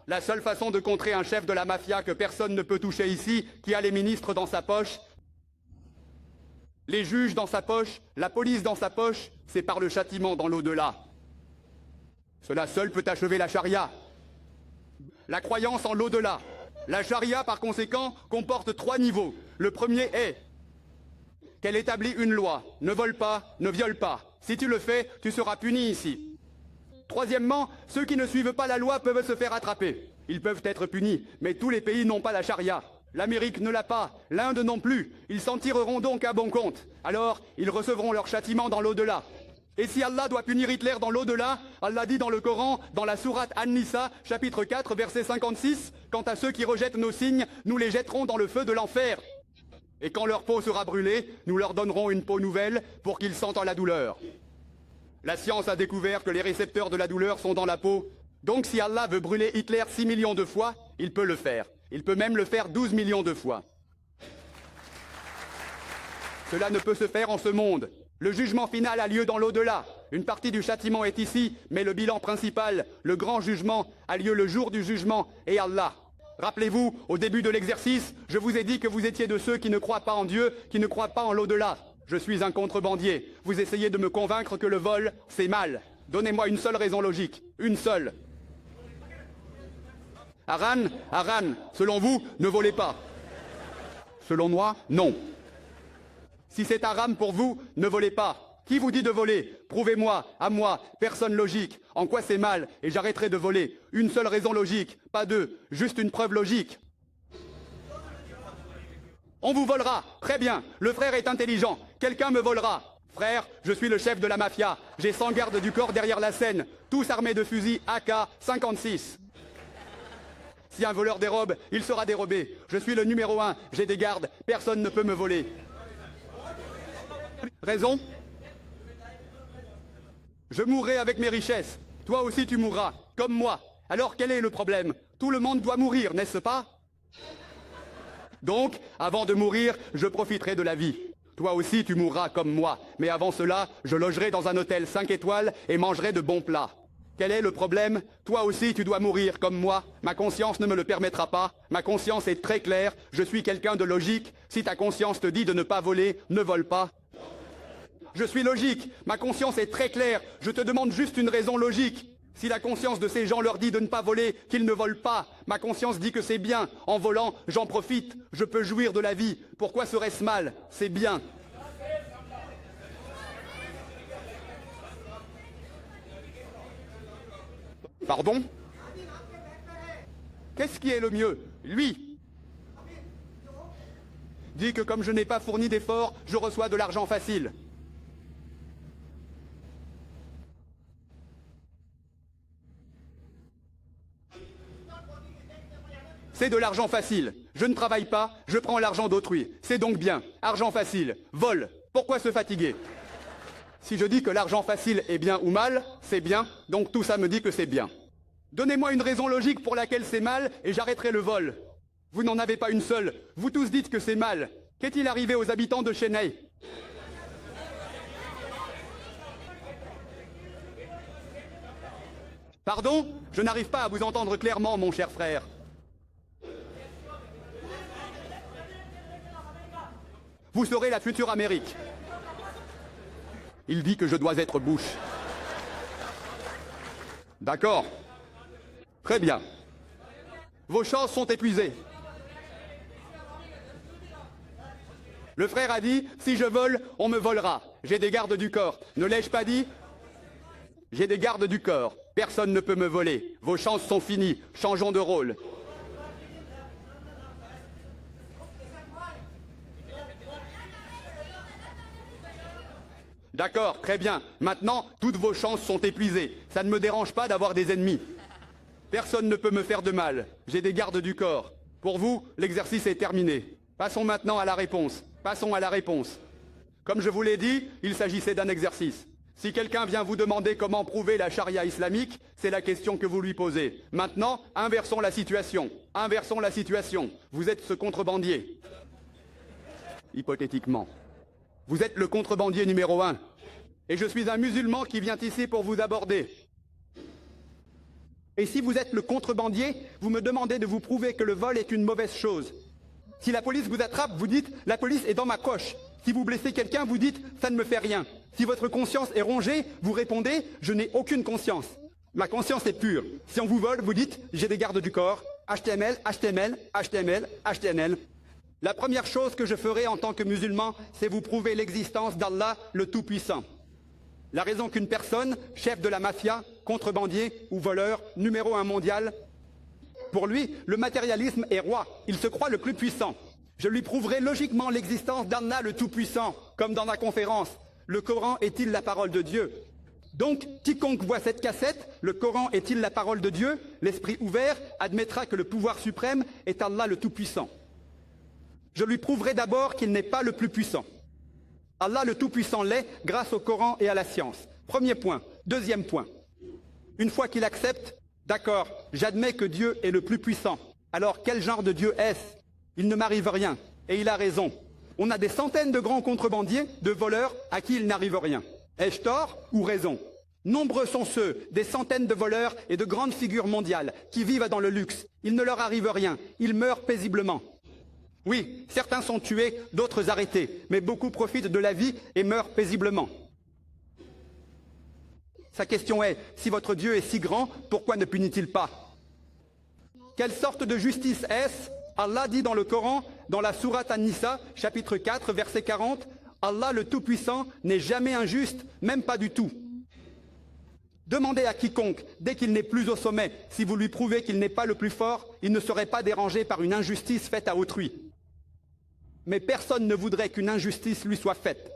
La seule façon de contrer un chef de la mafia que personne ne peut toucher ici, qui a les ministres dans sa poche, les juges dans sa poche, la police dans sa poche, c'est par le châtiment dans l'au-delà. Cela seul peut achever la charia. La croyance en l'au-delà. La charia, par conséquent, comporte 3 niveaux. Le premier est qu'elle établit une loi. Ne vole pas, ne viole pas. Si tu le fais, tu seras puni ici. Troisièmement, ceux qui ne suivent pas la loi peuvent se faire attraper. Ils peuvent être punis, mais tous les pays n'ont pas la charia. L'Amérique ne l'a pas, l'Inde non plus. Ils s'en tireront donc à bon compte. Alors, ils recevront leur châtiment dans l'au-delà. Et si Allah doit punir Hitler dans l'au-delà, Allah dit dans le Coran, dans la sourate An-Nisa, chapitre 4, verset 56, « Quant à ceux qui rejettent nos signes, nous les jetterons dans le feu de l'enfer. Et quand leur peau sera brûlée, nous leur donnerons une peau nouvelle pour qu'ils sentent la douleur. » La science a découvert que les récepteurs de la douleur sont dans la peau. Donc si Allah veut brûler Hitler 6 millions de fois, il peut le faire. Il peut même le faire 12 millions de fois. Cela ne peut se faire en ce monde. Le jugement final a lieu dans l'au-delà. Une partie du châtiment est ici, mais le bilan principal, le grand jugement, a lieu le jour du jugement, et Allah. Rappelez-vous, au début de l'exercice, je vous ai dit que vous étiez de ceux qui ne croient pas en Dieu, qui ne croient pas en l'au-delà. Je suis un contrebandier. Vous essayez de me convaincre que le vol, c'est mal. Donnez-moi une seule raison logique. Une seule. Haran, selon vous, ne volez pas. Selon moi, non. Si c'est haram pour vous, ne volez pas. Qui vous dit de voler? Prouvez-moi, à moi, personne logique. En quoi c'est mal et j'arrêterai de voler. Une seule raison logique, pas deux, juste une preuve logique. On vous volera, très bien, le frère est intelligent, quelqu'un me volera. Frère, je suis le chef de la mafia, j'ai 100 gardes du corps derrière la scène, tous armés de fusils AK-56. Si un voleur dérobe, il sera dérobé. Je suis le numéro 1, j'ai des gardes, personne ne peut me voler. Raison? Je mourrai avec mes richesses. Toi aussi tu mourras, comme moi. Alors quel est le problème? Tout le monde doit mourir, n'est-ce pas? Donc, avant de mourir, je profiterai de la vie. Toi aussi tu mourras comme moi. Mais avant cela, je logerai dans un hôtel 5 étoiles et mangerai de bons plats. Quel est le problème? Toi aussi tu dois mourir comme moi. Ma conscience ne me le permettra pas. Ma conscience est très claire. Je suis quelqu'un de logique. Si ta conscience te dit de ne pas voler, ne vole pas. Je suis logique. Ma conscience est très claire. Je te demande juste une raison logique. Si la conscience de ces gens leur dit de ne pas voler, qu'ils ne volent pas, ma conscience dit que c'est bien. En volant, j'en profite. Je peux jouir de la vie. Pourquoi serait-ce mal? C'est bien. Pardon? Qu'est-ce qui est le mieux? Lui dit que comme je n'ai pas fourni d'efforts, je reçois de l'argent facile. C'est de l'argent facile. Je ne travaille pas, je prends l'argent d'autrui. C'est donc bien. Argent facile. Vol. Pourquoi se fatiguer? Si je dis que l'argent facile est bien ou mal, c'est bien, donc tout ça me dit que c'est bien. Donnez-moi une raison logique pour laquelle c'est mal et j'arrêterai le vol. Vous n'en avez pas une seule. Vous tous dites que c'est mal. Qu'est-il arrivé aux habitants de Chennai? Pardon? Je n'arrive pas à vous entendre clairement, mon cher frère. Vous serez la future Amérique. Il dit que je dois être Bush. D'accord. Très bien. Vos chances sont épuisées. Le frère a dit, si je vole, on me volera. J'ai des gardes du corps. Ne l'ai-je pas dit? J'ai des gardes du corps. Personne ne peut me voler. Vos chances sont finies. Changeons de rôle. D'accord, très bien. Maintenant, toutes vos chances sont épuisées. Ça ne me dérange pas d'avoir des ennemis. Personne ne peut me faire de mal. J'ai des gardes du corps. Pour vous, l'exercice est terminé. Passons maintenant à la réponse. Passons à la réponse. Comme je vous l'ai dit, il s'agissait d'un exercice. Si quelqu'un vient vous demander comment prouver la charia islamique, c'est la question que vous lui posez. Maintenant, inversons la situation. Inversons la situation. Vous êtes ce contrebandier. Hypothétiquement. Vous êtes le contrebandier numéro 1. Et je suis un musulman qui vient ici pour vous aborder. Et si vous êtes le contrebandier, vous me demandez de vous prouver que le vol est une mauvaise chose. Si la police vous attrape, vous dites « la police est dans ma coche ». Si vous blessez quelqu'un, vous dites « ça ne me fait rien ». Si votre conscience est rongée, vous répondez « je n'ai aucune conscience ». Ma conscience est pure. Si on vous vole, vous dites « j'ai des gardes du corps ». HTML, HTML, HTML, HTML. La première chose que je ferai en tant que musulman, c'est vous prouver l'existence d'Allah le Tout-Puissant. La raison qu'une personne, chef de la mafia, contrebandier ou voleur, numéro 1 mondial, pour lui, le matérialisme est roi. Il se croit le plus puissant. Je lui prouverai logiquement l'existence d'Allah le Tout-Puissant, comme dans la conférence. Le Coran est-il la parole de Dieu? Donc, quiconque voit cette cassette, le Coran est-il la parole de Dieu? L'esprit ouvert admettra que le pouvoir suprême est Allah le Tout-Puissant. Je lui prouverai d'abord qu'il n'est pas le plus puissant. Allah le Tout-Puissant l'est grâce au Coran et à la science. Premier point. Deuxième point. Une fois qu'il accepte, d'accord, j'admets que Dieu est le plus puissant. Alors quel genre de Dieu est-ce? Il ne m'arrive rien. Et il a raison. On a des centaines de grands contrebandiers, de voleurs, à qui il n'arrive rien. Ai-je tort ou raison? Nombreux sont ceux, des centaines de voleurs et de grandes figures mondiales, qui vivent dans le luxe. Il ne leur arrive rien. Ils meurent paisiblement. Oui, certains sont tués, d'autres arrêtés, mais beaucoup profitent de la vie et meurent paisiblement. Sa question est, si votre Dieu est si grand, pourquoi ne punit-il pas? Quelle sorte de justice est-ce? Allah dit dans le Coran, dans la sourate An-Nisa, chapitre 4, verset 40, Allah le Tout-Puissant n'est jamais injuste, même pas du tout. Demandez à quiconque, dès qu'il n'est plus au sommet, si vous lui prouvez qu'il n'est pas le plus fort, il ne serait pas dérangé par une injustice faite à autrui. Mais personne ne voudrait qu'une injustice lui soit faite.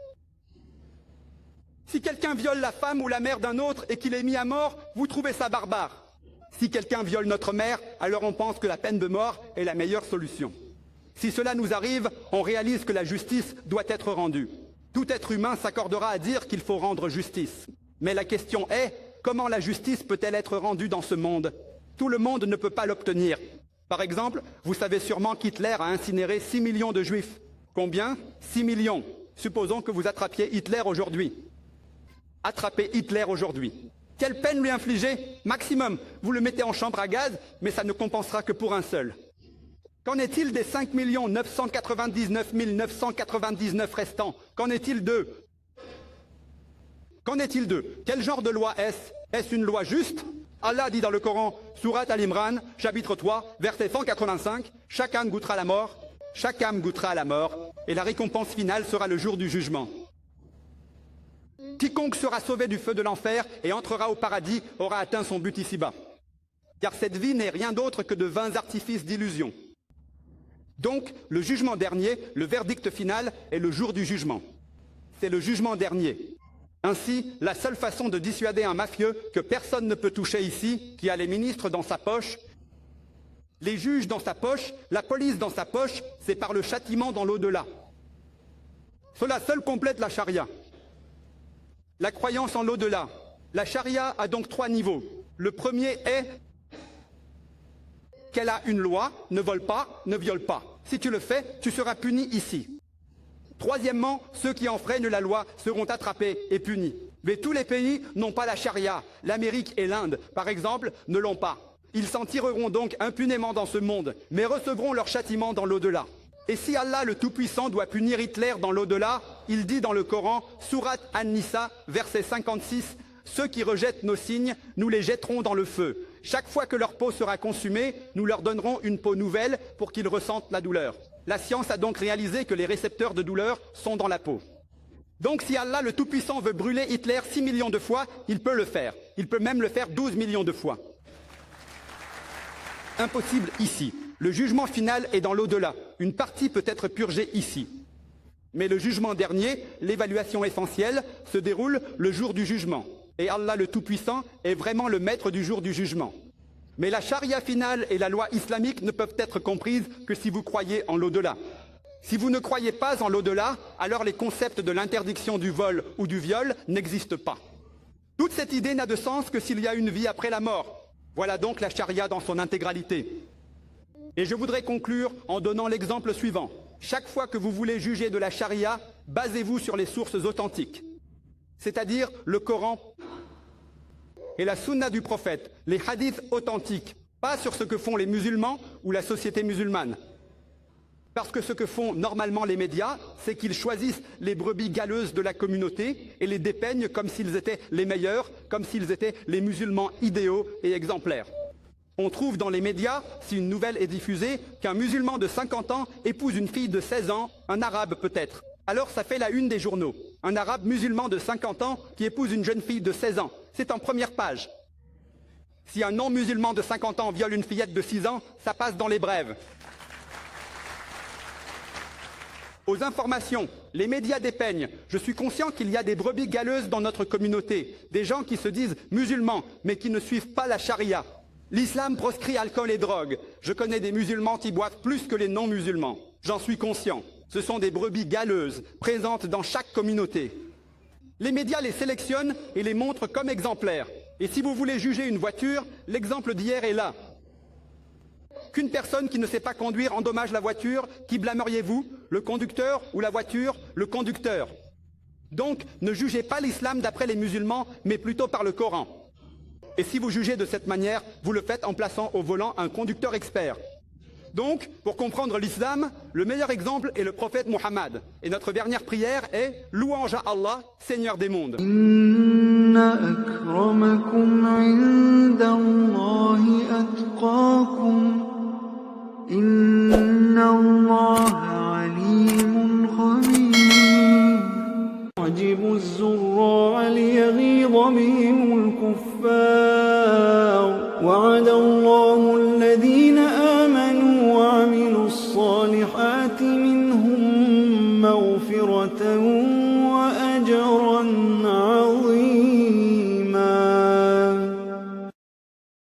Si quelqu'un viole la femme ou la mère d'un autre et qu'il est mis à mort, vous trouvez ça barbare. Si quelqu'un viole notre mère, alors on pense que la peine de mort est la meilleure solution. Si cela nous arrive, on réalise que la justice doit être rendue. Tout être humain s'accordera à dire qu'il faut rendre justice. Mais la question est, comment la justice peut-elle être rendue dans ce monde? Tout le monde ne peut pas l'obtenir. Par exemple, vous savez sûrement qu'Hitler a incinéré 6 millions de juifs. Combien? 6 millions. Supposons que vous attrapiez Hitler aujourd'hui. Attrapez Hitler aujourd'hui. Quelle peine lui infliger? Maximum. Vous le mettez en chambre à gaz, mais ça ne compensera que pour un seul. Qu'en est-il des 5 999 999 restants? Qu'en est-il d'eux? Qu'en est-il d'eux? Quel genre de loi est-ce? Est-ce une loi juste? Allah dit dans le Coran, sourate Al-Imran, chapitre 3, verset 185, « Chaque âme goûtera la mort, chaque âme goûtera à la mort, et la récompense finale sera le jour du jugement. » Quiconque sera sauvé du feu de l'enfer et entrera au paradis aura atteint son but ici-bas. Car cette vie n'est rien d'autre que de vains artifices d'illusion. Donc, le jugement dernier, le verdict final, est le jour du jugement. C'est le jugement dernier. Ainsi, la seule façon de dissuader un mafieux que personne ne peut toucher ici, qui a les ministres dans sa poche, les juges dans sa poche, la police dans sa poche, c'est par le châtiment dans l'au-delà. Cela seul complète la charia. La croyance en l'au-delà. La charia a donc 3 niveaux. Le premier est qu'elle a une loi, ne vole pas, ne viole pas. Si tu le fais, tu seras puni ici. Troisièmement, ceux qui enfreignent la loi seront attrapés et punis. Mais tous les pays n'ont pas la charia. L'Amérique et l'Inde, par exemple, ne l'ont pas. Ils s'en tireront donc impunément dans ce monde, mais recevront leur châtiment dans l'au-delà. Et si Allah le Tout-Puissant doit punir Hitler dans l'au-delà, il dit dans le Coran, sourate An-Nisa, verset 56, « Ceux qui rejettent nos signes, nous les jetterons dans le feu. Chaque fois que leur peau sera consumée, nous leur donnerons une peau nouvelle pour qu'ils ressentent la douleur. » La science a donc réalisé que les récepteurs de douleur sont dans la peau. Donc si Allah le Tout-Puissant veut brûler Hitler 6 millions de fois, il peut le faire. Il peut même le faire 12 millions de fois. Impossible ici. Le jugement final est dans l'au-delà. Une partie peut être purgée ici. Mais le jugement dernier, l'évaluation essentielle, se déroule le jour du jugement. Et Allah le Tout-Puissant est vraiment le maître du jour du jugement. Mais la charia finale et la loi islamique ne peuvent être comprises que si vous croyez en l'au-delà. Si vous ne croyez pas en l'au-delà, alors les concepts de l'interdiction du vol ou du viol n'existent pas. Toute cette idée n'a de sens que s'il y a une vie après la mort. Voilà donc la charia dans son intégralité. Et je voudrais conclure en donnant l'exemple suivant. Chaque fois que vous voulez juger de la charia, basez-vous sur les sources authentiques, c'est-à-dire le Coran et la sunna du prophète, les hadiths authentiques, pas sur ce que font les musulmans ou la société musulmane. Parce que ce que font normalement les médias, c'est qu'ils choisissent les brebis galeuses de la communauté et les dépeignent comme s'ils étaient les meilleurs, comme s'ils étaient les musulmans idéaux et exemplaires. On trouve dans les médias, si une nouvelle est diffusée, qu'un musulman de 50 ans épouse une fille de 16 ans, un arabe peut-être. Alors ça fait la une des journaux. Un arabe musulman de 50 ans qui épouse une jeune fille de 16 ans. C'est en première page. Si un non-musulman de 50 ans viole une fillette de 6 ans, ça passe dans les brèves. Aux informations, les médias dépeignent. Je suis conscient qu'il y a des brebis galeuses dans notre communauté, des gens qui se disent musulmans, mais qui ne suivent pas la charia. L'islam proscrit alcool et drogue. Je connais des musulmans qui boivent plus que les non-musulmans. J'en suis conscient. Ce sont des brebis galeuses, présentes dans chaque communauté. Les médias les sélectionnent et les montrent comme exemplaires. Et si vous voulez juger une voiture, l'exemple d'hier est là. Qu'une personne qui ne sait pas conduire endommage la voiture, qui blâmeriez-vous? Le conducteur ou la voiture? Le conducteur. Donc, ne jugez pas l'islam d'après les musulmans, mais plutôt par le Coran. Et si vous jugez de cette manière, vous le faites en plaçant au volant un conducteur expert. Donc, pour comprendre l'islam, le meilleur exemple est le prophète Mohammed. Et notre dernière prière est « Louange à Allah, Seigneur des mondes ».